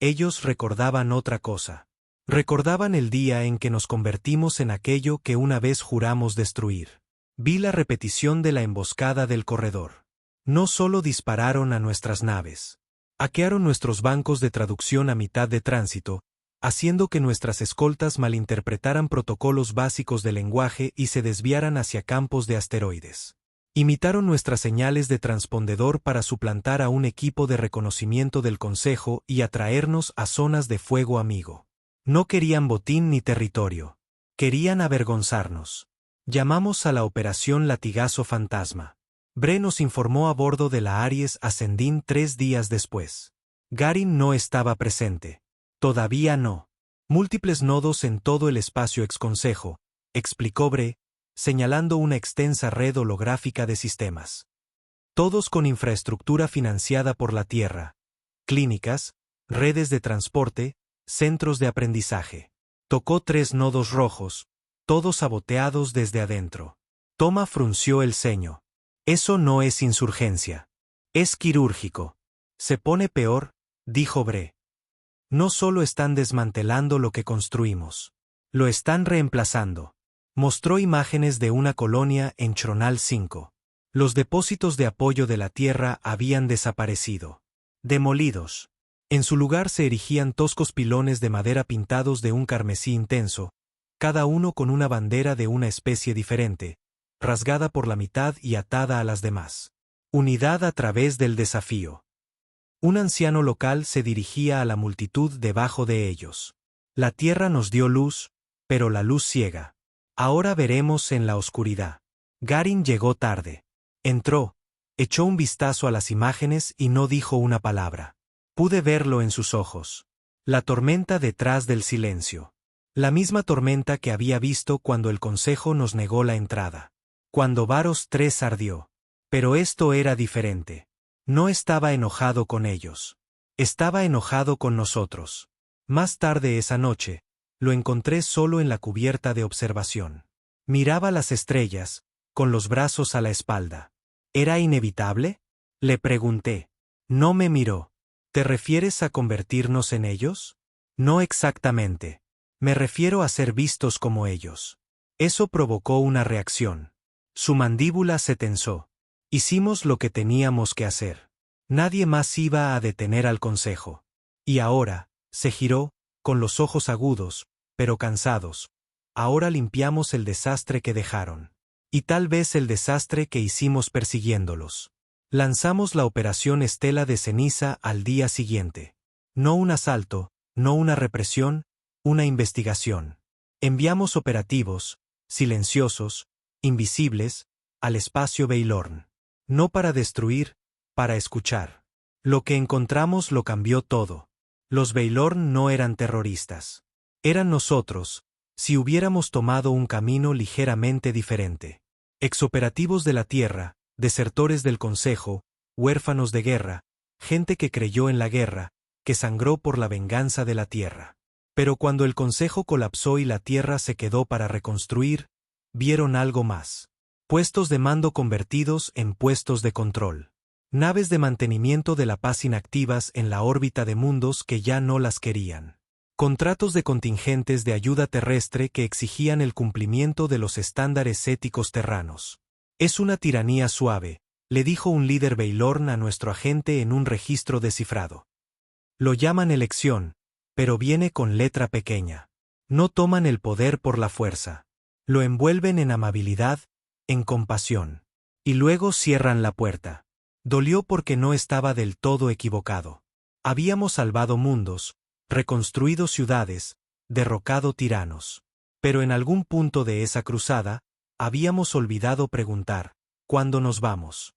ellos recordaban otra cosa. Recordaban el día en que nos convertimos en aquello que una vez juramos destruir. Vi la repetición de la emboscada del corredor. No solo dispararon a nuestras naves. Hackearon nuestros bancos de traducción a mitad de tránsito, haciendo que nuestras escoltas malinterpretaran protocolos básicos de lenguaje y se desviaran hacia campos de asteroides. Imitaron nuestras señales de transpondedor para suplantar a un equipo de reconocimiento del Consejo y atraernos a zonas de fuego amigo. No querían botín ni territorio. Querían avergonzarnos. Llamamos a la operación Latigazo Fantasma. Bree nos informó a bordo de la Aries Ascending 3 días después. Garin no estaba presente. Todavía no. Múltiples nodos en todo el espacio ex-consejo, explicó Bree, señalando una extensa red holográfica de sistemas. Todos con infraestructura financiada por la Tierra. Clínicas, redes de transporte, centros de aprendizaje. Tocó 3 nodos rojos, todos saboteados desde adentro. Toma frunció el ceño. Eso no es insurgencia. Es quirúrgico. Se pone peor, dijo Bree. No solo están desmantelando lo que construimos. Lo están reemplazando. Mostró imágenes de una colonia en Chronal 5. Los depósitos de apoyo de la Tierra habían desaparecido. Demolidos. En su lugar se erigían toscos pilones de madera pintados de un carmesí intenso, cada uno con una bandera de una especie diferente, rasgada por la mitad y atada a las demás. Unidad a través del desafío. Un anciano local se dirigía a la multitud debajo de ellos. La Tierra nos dio luz, pero la luz ciega. Ahora veremos en la oscuridad. Garin llegó tarde. Entró, echó un vistazo a las imágenes y no dijo una palabra. Pude verlo en sus ojos. La tormenta detrás del silencio. La misma tormenta que había visto cuando el Consejo nos negó la entrada. Cuando Varos 3 ardió. Pero esto era diferente. No estaba enojado con ellos. Estaba enojado con nosotros. Más tarde esa noche, lo encontré solo en la cubierta de observación. Miraba las estrellas, con los brazos a la espalda. ¿Era inevitable? Le pregunté. No me miró. ¿Te refieres a convertirnos en ellos? No exactamente. Me refiero a ser vistos como ellos. Eso provocó una reacción. Su mandíbula se tensó. Hicimos lo que teníamos que hacer. Nadie más iba a detener al Consejo. Y ahora, se giró, con los ojos agudos, pero cansados. Ahora limpiamos el desastre que dejaron. Y tal vez el desastre que hicimos persiguiéndolos. Lanzamos la operación Estela de Ceniza al día siguiente. No un asalto, no una represión, una investigación. Enviamos operativos, silenciosos, invisibles, al espacio Veilorn. No para destruir, para escuchar. Lo que encontramos lo cambió todo. Los Veilorn no eran terroristas. Eran nosotros, si hubiéramos tomado un camino ligeramente diferente. Exoperativos de la Tierra, desertores del Consejo, huérfanos de guerra, gente que creyó en la guerra, que sangró por la venganza de la Tierra. Pero cuando el Consejo colapsó y la Tierra se quedó para reconstruir, vieron algo más. Puestos de mando convertidos en puestos de control. Naves de mantenimiento de la paz inactivas en la órbita de mundos que ya no las querían. Contratos de contingentes de ayuda terrestre que exigían el cumplimiento de los estándares éticos terranos. Es una tiranía suave, le dijo un líder Veilorn a nuestro agente en un registro descifrado. Lo llaman elección, pero viene con letra pequeña. No toman el poder por la fuerza. Lo envuelven en amabilidad, en compasión. Y luego cierran la puerta. Dolió porque no estaba del todo equivocado. Habíamos salvado mundos, reconstruido ciudades, derrocado tiranos. Pero en algún punto de esa cruzada, habíamos olvidado preguntar, ¿cuándo nos vamos?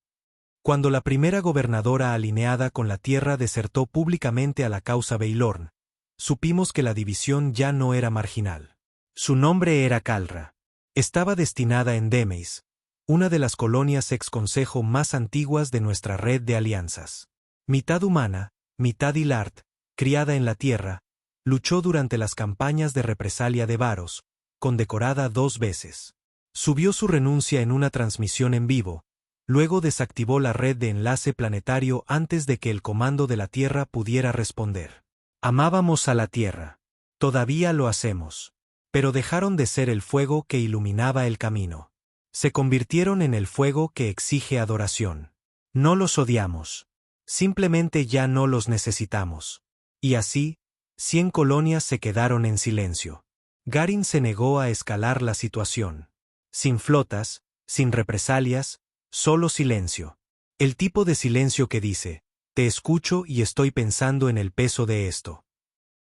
Cuando la primera gobernadora alineada con la Tierra desertó públicamente a la causa Baylorn, supimos que la división ya no era marginal. Su nombre era Kalra. Estaba destinada en Demeis, una de las colonias ex-consejo más antiguas de nuestra red de alianzas. Mitad humana, mitad Ilart, criada en la Tierra, luchó durante las campañas de represalia de Varos, condecorada 2 veces. Subió su renuncia en una transmisión en vivo, luego desactivó la red de enlace planetario antes de que el comando de la Tierra pudiera responder. Amábamos a la Tierra. Todavía lo hacemos. Pero dejaron de ser el fuego que iluminaba el camino. Se convirtieron en el fuego que exige adoración. No los odiamos. Simplemente ya no los necesitamos. Y así, 100 colonias se quedaron en silencio. Garin se negó a escalar la situación. Sin flotas, sin represalias, solo silencio. El tipo de silencio que dice, te escucho y estoy pensando en el peso de esto.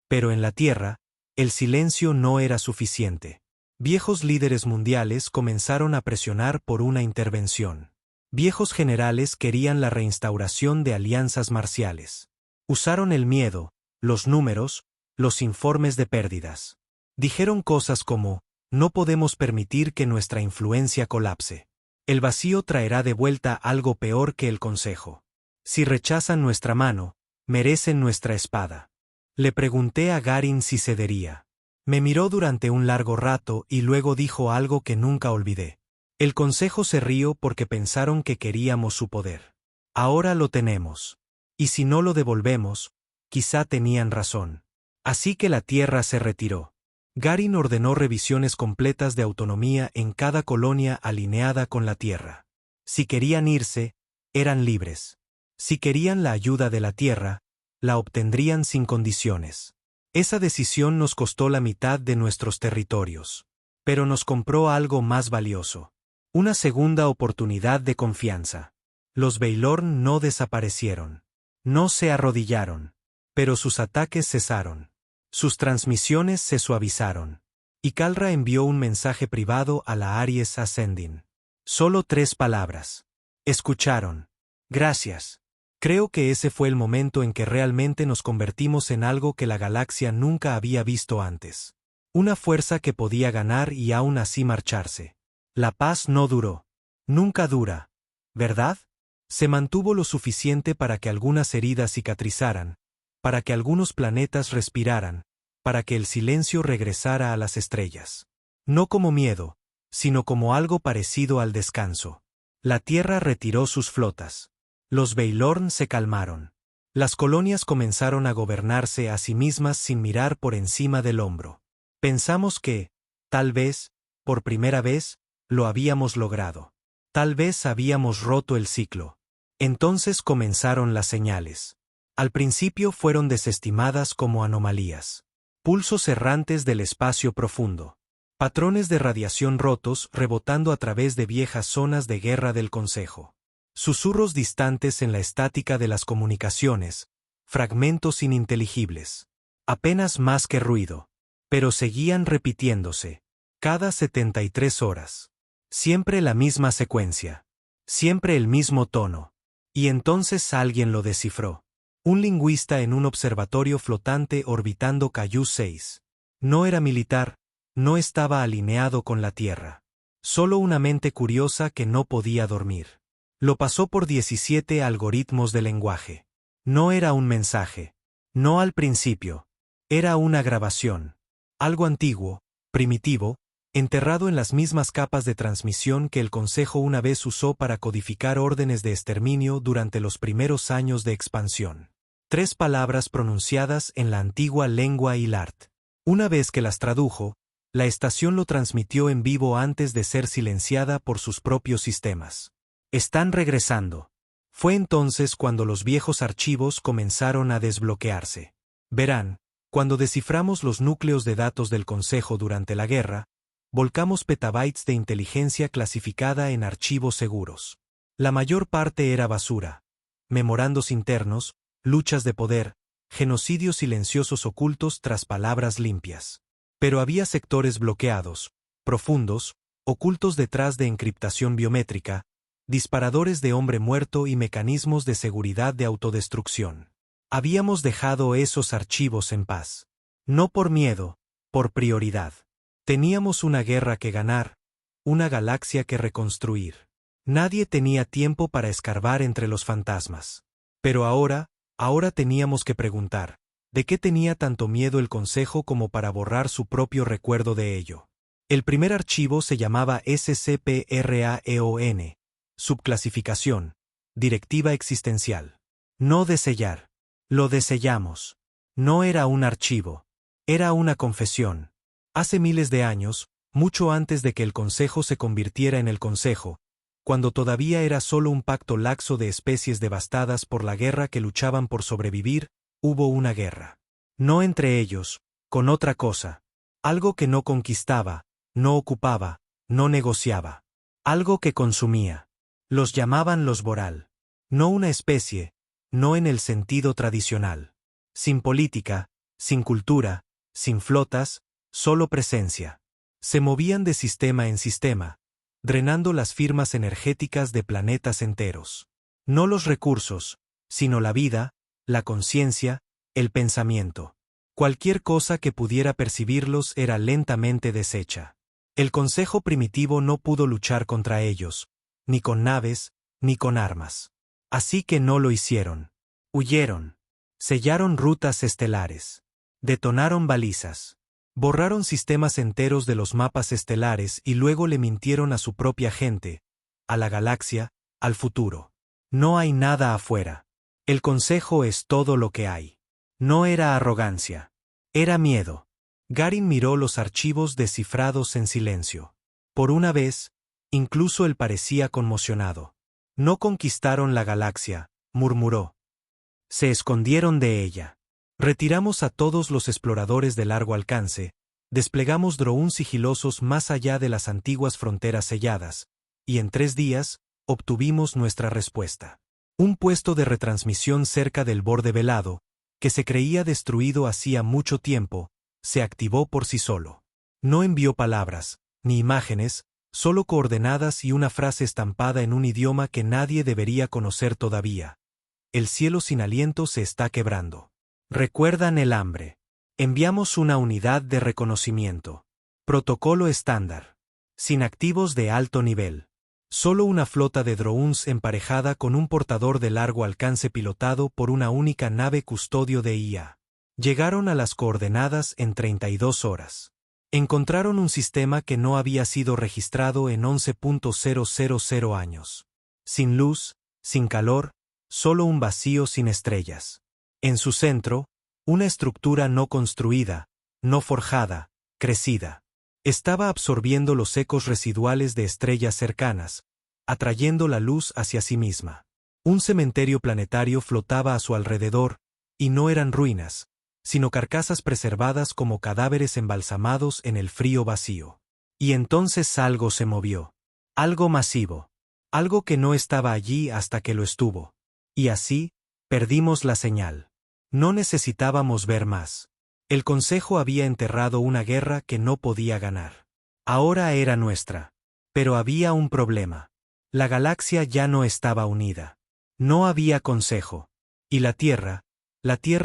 Pero en la Tierra, el silencio no era suficiente. Viejos líderes mundiales comenzaron a presionar por una intervención. Viejos generales querían la reinstauración de alianzas marciales. Usaron el miedo, los números, los informes de pérdidas. Dijeron cosas como, no podemos permitir que nuestra influencia colapse. El vacío traerá de vuelta algo peor que el consejo. Si rechazan nuestra mano, merecen nuestra espada. Le pregunté a Garin si cedería. Me miró durante un largo rato y luego dijo algo que nunca olvidé. El consejo se rió porque pensaron que queríamos su poder. Ahora lo tenemos. Y si no lo devolvemos, quizá tenían razón. Así que la Tierra se retiró. Garin ordenó revisiones completas de autonomía en cada colonia alineada con la Tierra. Si querían irse, eran libres. Si querían la ayuda de la Tierra, la obtendrían sin condiciones. Esa decisión nos costó la mitad de nuestros territorios. Pero nos compró algo más valioso. Una segunda oportunidad de confianza. Los Baylorn no desaparecieron. No se arrodillaron. Pero sus ataques cesaron. Sus transmisiones se suavizaron. Y Kalra envió un mensaje privado a la Aries Ascending. Solo 3 palabras. Escucharon. Gracias. Creo que ese fue el momento en que realmente nos convertimos en algo que la galaxia nunca había visto antes. Una fuerza que podía ganar y aún así marcharse. La paz no duró. Nunca dura. ¿Verdad? Se mantuvo lo suficiente para que algunas heridas cicatrizaran, para que algunos planetas respiraran, para que el silencio regresara a las estrellas. No como miedo, sino como algo parecido al descanso. La Tierra retiró sus flotas. Los Baylorn se calmaron. Las colonias comenzaron a gobernarse a sí mismas sin mirar por encima del hombro. Pensamos que, tal vez, por primera vez, lo habíamos logrado. Tal vez habíamos roto el ciclo. Entonces comenzaron las señales. Al principio fueron desestimadas como anomalías. Pulsos errantes del espacio profundo. Patrones de radiación rotos rebotando a través de viejas zonas de guerra del Consejo. Susurros distantes en la estática de las comunicaciones, fragmentos ininteligibles. Apenas más que ruido. Pero seguían repitiéndose. Cada 73 horas. Siempre la misma secuencia. Siempre el mismo tono. Y entonces alguien lo descifró. Un lingüista en un observatorio flotante orbitando Cayu 6. No era militar, no estaba alineado con la Tierra. Solo una mente curiosa que no podía dormir. Lo pasó por 17 algoritmos de lenguaje. No era un mensaje. No al principio. Era una grabación. Algo antiguo, primitivo, enterrado en las mismas capas de transmisión que el Consejo una vez usó para codificar órdenes de exterminio durante los primeros años de expansión. 3 palabras pronunciadas en la antigua lengua Ilart. Una vez que las tradujo, la estación lo transmitió en vivo antes de ser silenciada por sus propios sistemas. Están regresando. Fue entonces cuando los viejos archivos comenzaron a desbloquearse. Verán, cuando desciframos los núcleos de datos del Consejo durante la guerra, volcamos petabytes de inteligencia clasificada en archivos seguros. La mayor parte era basura. Memorandos internos, luchas de poder, genocidios silenciosos ocultos tras palabras limpias. Pero había sectores bloqueados, profundos, ocultos detrás de encriptación biométrica, disparadores de hombre muerto y mecanismos de seguridad de autodestrucción. Habíamos dejado esos archivos en paz. No por miedo, por prioridad. Teníamos una guerra que ganar, una galaxia que reconstruir. Nadie tenía tiempo para escarbar entre los fantasmas. Pero ahora teníamos que preguntar, ¿de qué tenía tanto miedo el Consejo como para borrar su propio recuerdo de ello? El primer archivo se llamaba SCP-RAEON, subclasificación, Directiva Existencial. No de sellar. Lo desellamos. No era un archivo. Era una confesión. Hace miles de años, mucho antes de que el Consejo se convirtiera en el Consejo, cuando todavía era solo un pacto laxo de especies devastadas por la guerra que luchaban por sobrevivir, hubo una guerra. No entre ellos, con otra cosa. Algo que no conquistaba, no ocupaba, no negociaba. Algo que consumía. Los llamaban los Boral. No una especie, no en el sentido tradicional. Sin política, sin cultura, sin flotas, solo presencia. Se movían de sistema en sistema, drenando las firmas energéticas de planetas enteros. No los recursos, sino la vida, la conciencia, el pensamiento. Cualquier cosa que pudiera percibirlos era lentamente deshecha. El Consejo Primitivo no pudo luchar contra ellos, ni con naves, ni con armas. Así que no lo hicieron. Huyeron. Sellaron rutas estelares. Detonaron balizas. Borraron sistemas enteros de los mapas estelares y luego le mintieron a su propia gente, a la galaxia, al futuro. No hay nada afuera. El Consejo es todo lo que hay. No era arrogancia. Era miedo. Garin miró los archivos descifrados en silencio. Por una vez, incluso él parecía conmocionado. No conquistaron la galaxia, murmuró. Se escondieron de ella. Retiramos a todos los exploradores de largo alcance, desplegamos drones sigilosos más allá de las antiguas fronteras selladas, y en 3 días, obtuvimos nuestra respuesta. Un puesto de retransmisión cerca del borde velado, que se creía destruido hacía mucho tiempo, se activó por sí solo. No envió palabras, ni imágenes, solo coordenadas y una frase estampada en un idioma que nadie debería conocer todavía. El cielo sin aliento se está quebrando. ¿Recuerdan el hambre? Enviamos una unidad de reconocimiento. Protocolo estándar. Sin activos de alto nivel. Solo una flota de drones emparejada con un portador de largo alcance pilotado por una única nave custodio de IA. Llegaron a las coordenadas en 32 horas. Encontraron un sistema que no había sido registrado en 11.000 años. Sin luz, sin calor, solo un vacío sin estrellas. En su centro, una estructura no construida, no forjada, crecida. Estaba absorbiendo los ecos residuales de estrellas cercanas, atrayendo la luz hacia sí misma. Un cementerio planetario flotaba a su alrededor, y no eran ruinas, sino carcasas preservadas como cadáveres embalsamados en el frío vacío. Y entonces algo se movió. Algo masivo. Algo que no estaba allí hasta que lo estuvo. Y así, perdimos la señal. No necesitábamos ver más. El Consejo había enterrado una guerra que no podía ganar. Ahora era nuestra. Pero había un problema. La galaxia ya no estaba unida. No había Consejo. Y la Tierra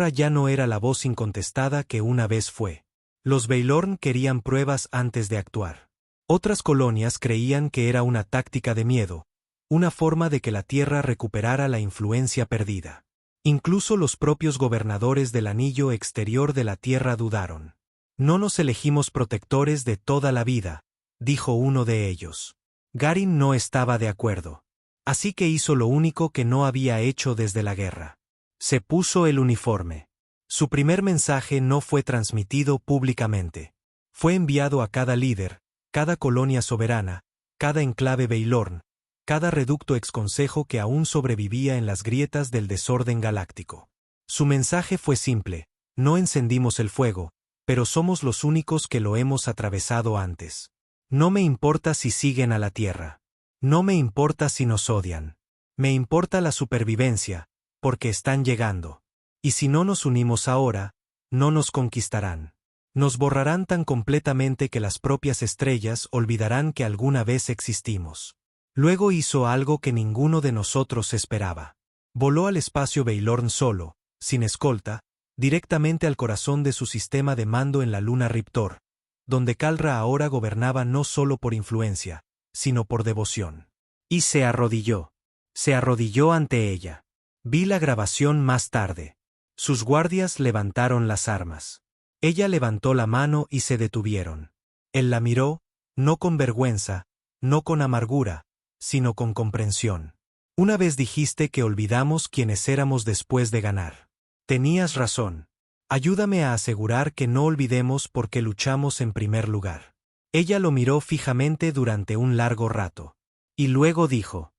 ya no era la voz incontestada que una vez fue. Los Veilorn querían pruebas antes de actuar. Otras colonias creían que era una táctica de miedo, una forma de que la Tierra recuperara la influencia perdida. Incluso los propios gobernadores del anillo exterior de la Tierra dudaron. No nos elegimos protectores de toda la vida, dijo uno de ellos. Garin no estaba de acuerdo. Así que hizo lo único que no había hecho desde la guerra. Se puso el uniforme. Su primer mensaje no fue transmitido públicamente. Fue enviado a cada líder, cada colonia soberana, cada enclave Veilorn, cada reducto exconsejo que aún sobrevivía en las grietas del desorden galáctico. Su mensaje fue simple: no encendimos el fuego, pero somos los únicos que lo hemos atravesado antes. No me importa si siguen a la Tierra. No me importa si nos odian. Me importa la supervivencia, porque están llegando. Y si no nos unimos ahora, no nos conquistarán. Nos borrarán tan completamente que las propias estrellas olvidarán que alguna vez existimos. Luego hizo algo que ninguno de nosotros esperaba. Voló al espacio Baylorn solo, sin escolta, directamente al corazón de su sistema de mando en la luna Riptor, donde Kalra ahora gobernaba no solo por influencia, sino por devoción. Y se arrodilló. Se arrodilló ante ella. Vi la grabación más tarde. Sus guardias levantaron las armas. Ella levantó la mano y se detuvieron. Él la miró, no con vergüenza, no con amargura, sino con comprensión. Una vez dijiste que olvidamos quiénes éramos después de ganar. Tenías razón. Ayúdame a asegurar que no olvidemos por qué luchamos en primer lugar. Ella lo miró fijamente durante un largo rato. Y luego dijo: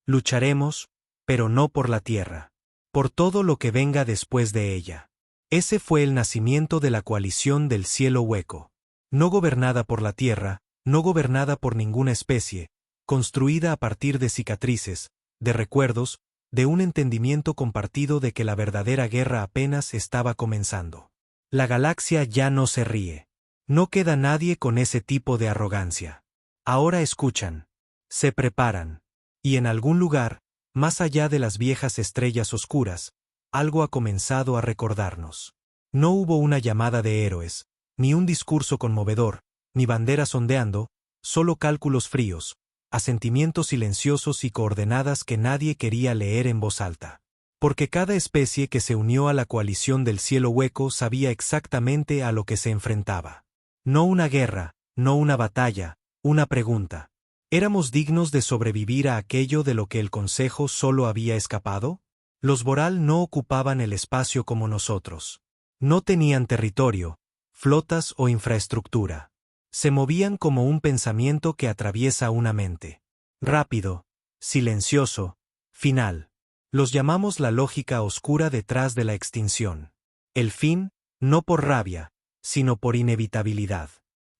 lucharemos, pero no por la tierra. Por todo lo que venga después de ella. Ese fue el nacimiento de la coalición del cielo hueco. No gobernada por la tierra, no gobernada por ninguna especie, construida a partir de cicatrices, de recuerdos, de un entendimiento compartido de que la verdadera guerra apenas estaba comenzando. La galaxia ya no se ríe. No queda nadie con ese tipo de arrogancia. Ahora escuchan. Se preparan. Y en algún lugar, más allá de las viejas estrellas oscuras, algo ha comenzado a recordarnos. No hubo una llamada de héroes, ni un discurso conmovedor, ni banderas ondeando, solo cálculos fríos, asentimientos silenciosos y coordenadas que nadie quería leer en voz alta. Porque cada especie que se unió a la coalición del cielo hueco sabía exactamente a lo que se enfrentaba. No una guerra, no una batalla, una pregunta. ¿Éramos dignos de sobrevivir a aquello de lo que el Consejo solo había escapado? Los Boral no ocupaban el espacio como nosotros. No tenían territorio, flotas o infraestructura. Se movían como un pensamiento que atraviesa una mente. Rápido, silencioso, final. Los llamamos la lógica oscura detrás de la extinción. El fin, no por rabia, sino por inevitabilidad.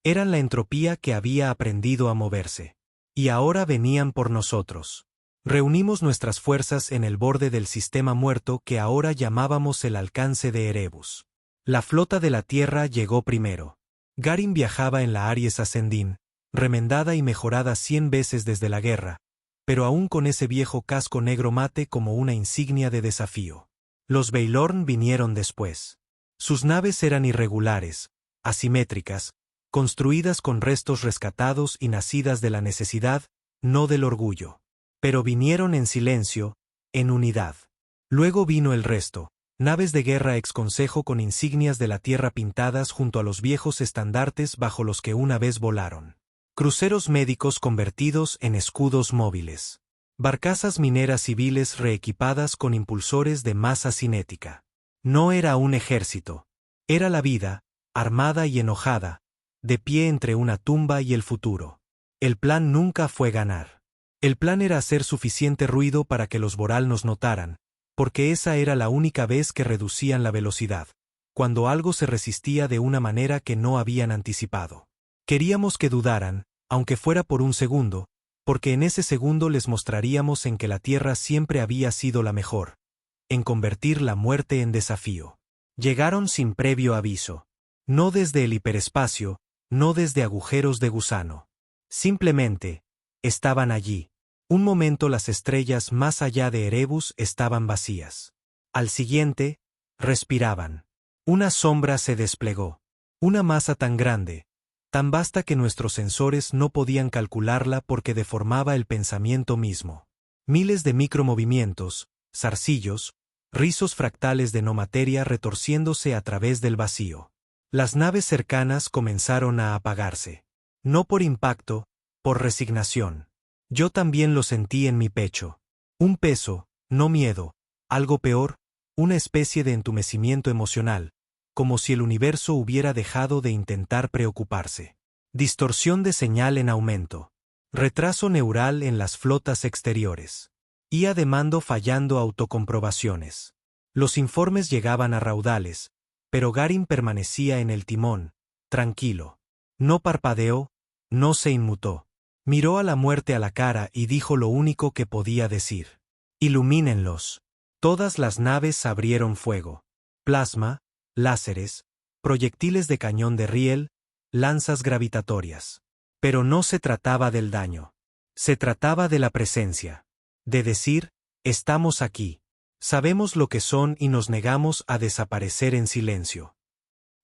Eran la entropía que había aprendido a moverse. Y ahora venían por nosotros. Reunimos nuestras fuerzas en el borde del sistema muerto que ahora llamábamos el alcance de Erebus. La flota de la Tierra llegó primero. Garin viajaba en la Aries Ascendin, remendada y mejorada 100 veces desde la guerra, pero aún con ese viejo casco negro mate como una insignia de desafío. Los Baylorn vinieron después. Sus naves eran irregulares, asimétricas, construidas con restos rescatados y nacidas de la necesidad, no del orgullo. Pero vinieron en silencio, en unidad. Luego vino el resto, naves de guerra ex consejo con insignias de la tierra pintadas junto a los viejos estandartes bajo los que una vez volaron. Cruceros médicos convertidos en escudos móviles. Barcazas mineras civiles reequipadas con impulsores de masa cinética. No era un ejército. Era la vida, armada y enojada, de pie entre una tumba y el futuro. El plan nunca fue ganar. El plan era hacer suficiente ruido para que los Boral nos notaran, porque esa era la única vez que reducían la velocidad, cuando algo se resistía de una manera que no habían anticipado. Queríamos que dudaran, aunque fuera por un segundo, porque en ese segundo les mostraríamos en que la Tierra siempre había sido la mejor, en convertir la muerte en desafío. Llegaron sin previo aviso. No desde el hiperespacio, no desde agujeros de gusano. Simplemente, estaban allí. Un momento las estrellas más allá de Erebus estaban vacías. Al siguiente, respiraban. Una sombra se desplegó. Una masa tan grande, tan vasta que nuestros sensores no podían calcularla porque deformaba el pensamiento mismo. Miles de micromovimientos, zarcillos, rizos fractales de no materia retorciéndose a través del vacío. Las naves cercanas comenzaron a apagarse. No por impacto, por resignación. Yo también lo sentí en mi pecho. Un peso, no miedo, algo peor, una especie de entumecimiento emocional, como si el universo hubiera dejado de intentar preocuparse. Distorsión de señal en aumento. Retraso neural en las flotas exteriores. IA de mando fallando autocomprobaciones. Los informes llegaban a raudales, pero Garin permanecía en el timón, tranquilo. No parpadeó, no se inmutó. Miró a la muerte a la cara y dijo lo único que podía decir. Ilumínenlos. Todas las naves abrieron fuego. Plasma, láseres, proyectiles de cañón de riel, lanzas gravitatorias. Pero no se trataba del daño. Se trataba de la presencia. De decir, estamos aquí. Sabemos lo que son y nos negamos a desaparecer en silencio.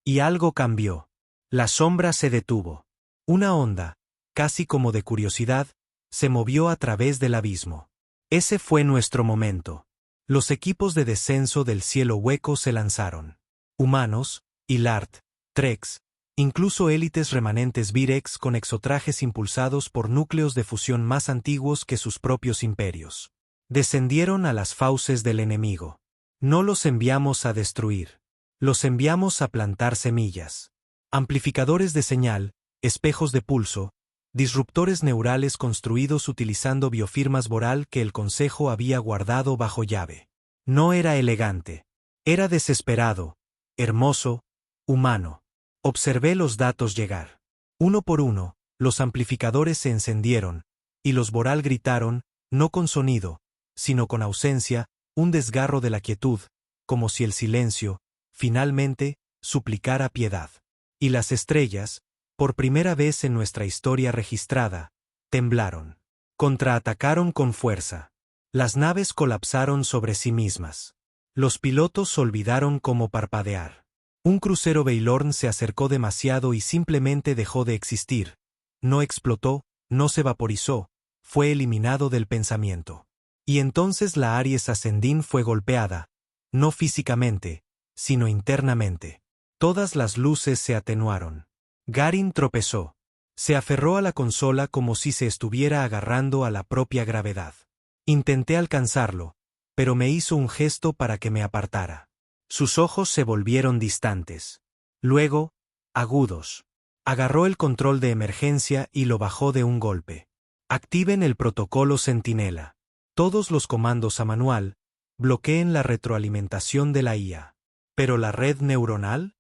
Y algo cambió. La sombra se detuvo. Una onda, casi como de curiosidad, se movió a través del abismo. Ese fue nuestro momento. Los equipos de descenso del cielo hueco se lanzaron. Humanos, Ilart, Trex, incluso élites remanentes Virex con exotrajes impulsados por núcleos de fusión más antiguos que sus propios imperios. Descendieron a las fauces del enemigo. No los enviamos a destruir. Los enviamos a plantar semillas. Amplificadores de señal, espejos de pulso, disruptores neurales construidos utilizando biofirmas Boral que el Consejo había guardado bajo llave. No era elegante. Era desesperado, hermoso, humano. Observé los datos llegar. Uno por uno, los amplificadores se encendieron, y los Boral gritaron, no con sonido, sino con ausencia, un desgarro de la quietud, como si el silencio, finalmente, suplicara piedad. Y las estrellas, por primera vez en nuestra historia registrada, temblaron. Contraatacaron con fuerza. Las naves colapsaron sobre sí mismas. Los pilotos olvidaron cómo parpadear. Un crucero Baylorn se acercó demasiado y simplemente dejó de existir. No explotó, no se vaporizó, fue eliminado del pensamiento. Y entonces la Aries Ascending fue golpeada, no físicamente, sino internamente. Todas las luces se atenuaron. Garin tropezó. Se aferró a la consola como si se estuviera agarrando a la propia gravedad. Intenté alcanzarlo, pero me hizo un gesto para que me apartara. Sus ojos se volvieron distantes. Luego, agudos. Agarró el control de emergencia y lo bajó de un golpe. Activen el protocolo Centinela. Todos los comandos a manual, bloqueen la retroalimentación de la IA. ¿Pero la red neuronal?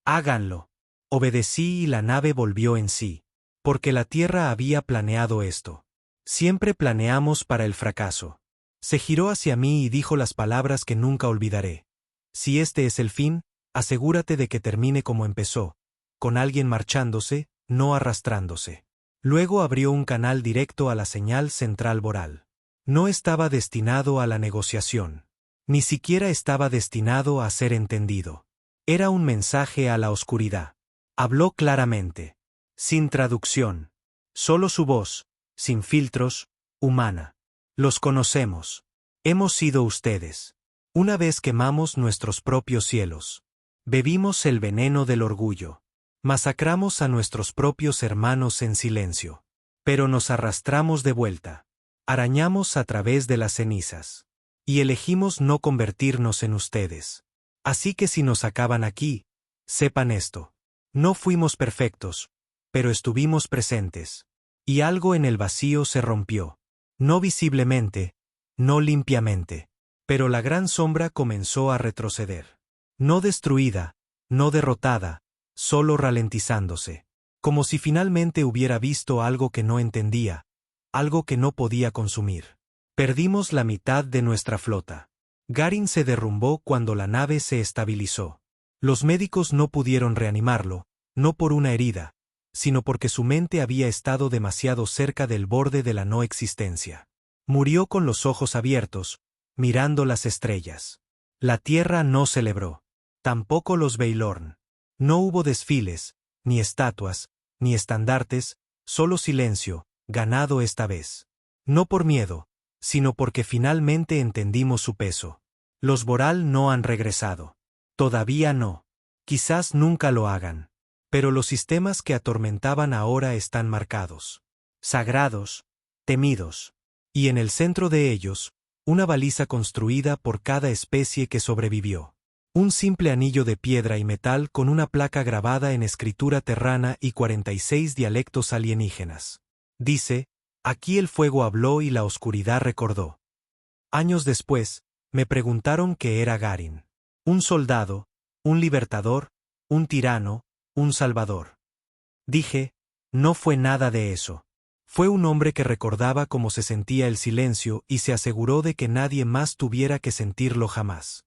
Háganlo. Obedecí y la nave volvió en sí. Porque la Tierra había planeado esto. Siempre planeamos para el fracaso. Se giró hacia mí y dijo las palabras que nunca olvidaré. Si este es el fin, asegúrate de que termine como empezó, con alguien marchándose, no arrastrándose. Luego abrió un canal directo a la señal central Boral. No estaba destinado a la negociación. Ni siquiera estaba destinado a ser entendido. Era un mensaje a la oscuridad. Habló claramente. Sin traducción. Solo su voz, sin filtros, humana. Los conocemos. Hemos sido ustedes. Una vez quemamos nuestros propios cielos. Bebimos el veneno del orgullo. Masacramos a nuestros propios hermanos en silencio. Pero nos arrastramos de vuelta. Arañamos a través de las cenizas. Y elegimos no convertirnos en ustedes. Así que si nos acaban aquí, sepan esto. No fuimos perfectos, pero estuvimos presentes. Y algo en el vacío se rompió. No visiblemente, no limpiamente. Pero la gran sombra comenzó a retroceder. No destruida, no derrotada, solo ralentizándose. Como si finalmente hubiera visto algo que no entendía, algo que no podía consumir. Perdimos la mitad de nuestra flota. Garin se derrumbó cuando la nave se estabilizó. Los médicos no pudieron reanimarlo, no por una herida, sino porque su mente había estado demasiado cerca del borde de la no existencia. Murió con los ojos abiertos, mirando las estrellas. La Tierra no celebró. Tampoco los Baylorn. No hubo desfiles, ni estatuas, ni estandartes, solo silencio, ganado esta vez. No por miedo, sino porque finalmente entendimos su peso. Los Boral no han regresado. Todavía no. Quizás nunca lo hagan. Pero los sistemas que atormentaban ahora están marcados. Sagrados, temidos. Y en el centro de ellos, una baliza construida por cada especie que sobrevivió. Un simple anillo de piedra y metal con una placa grabada en escritura terrana y 46 dialectos alienígenas. Dice, aquí el fuego habló y la oscuridad recordó. Años después, me preguntaron qué era Garin. Un soldado, un libertador, un tirano, un salvador. Dije, no fue nada de eso. Fue un hombre que recordaba cómo se sentía el silencio y se aseguró de que nadie más tuviera que sentirlo jamás.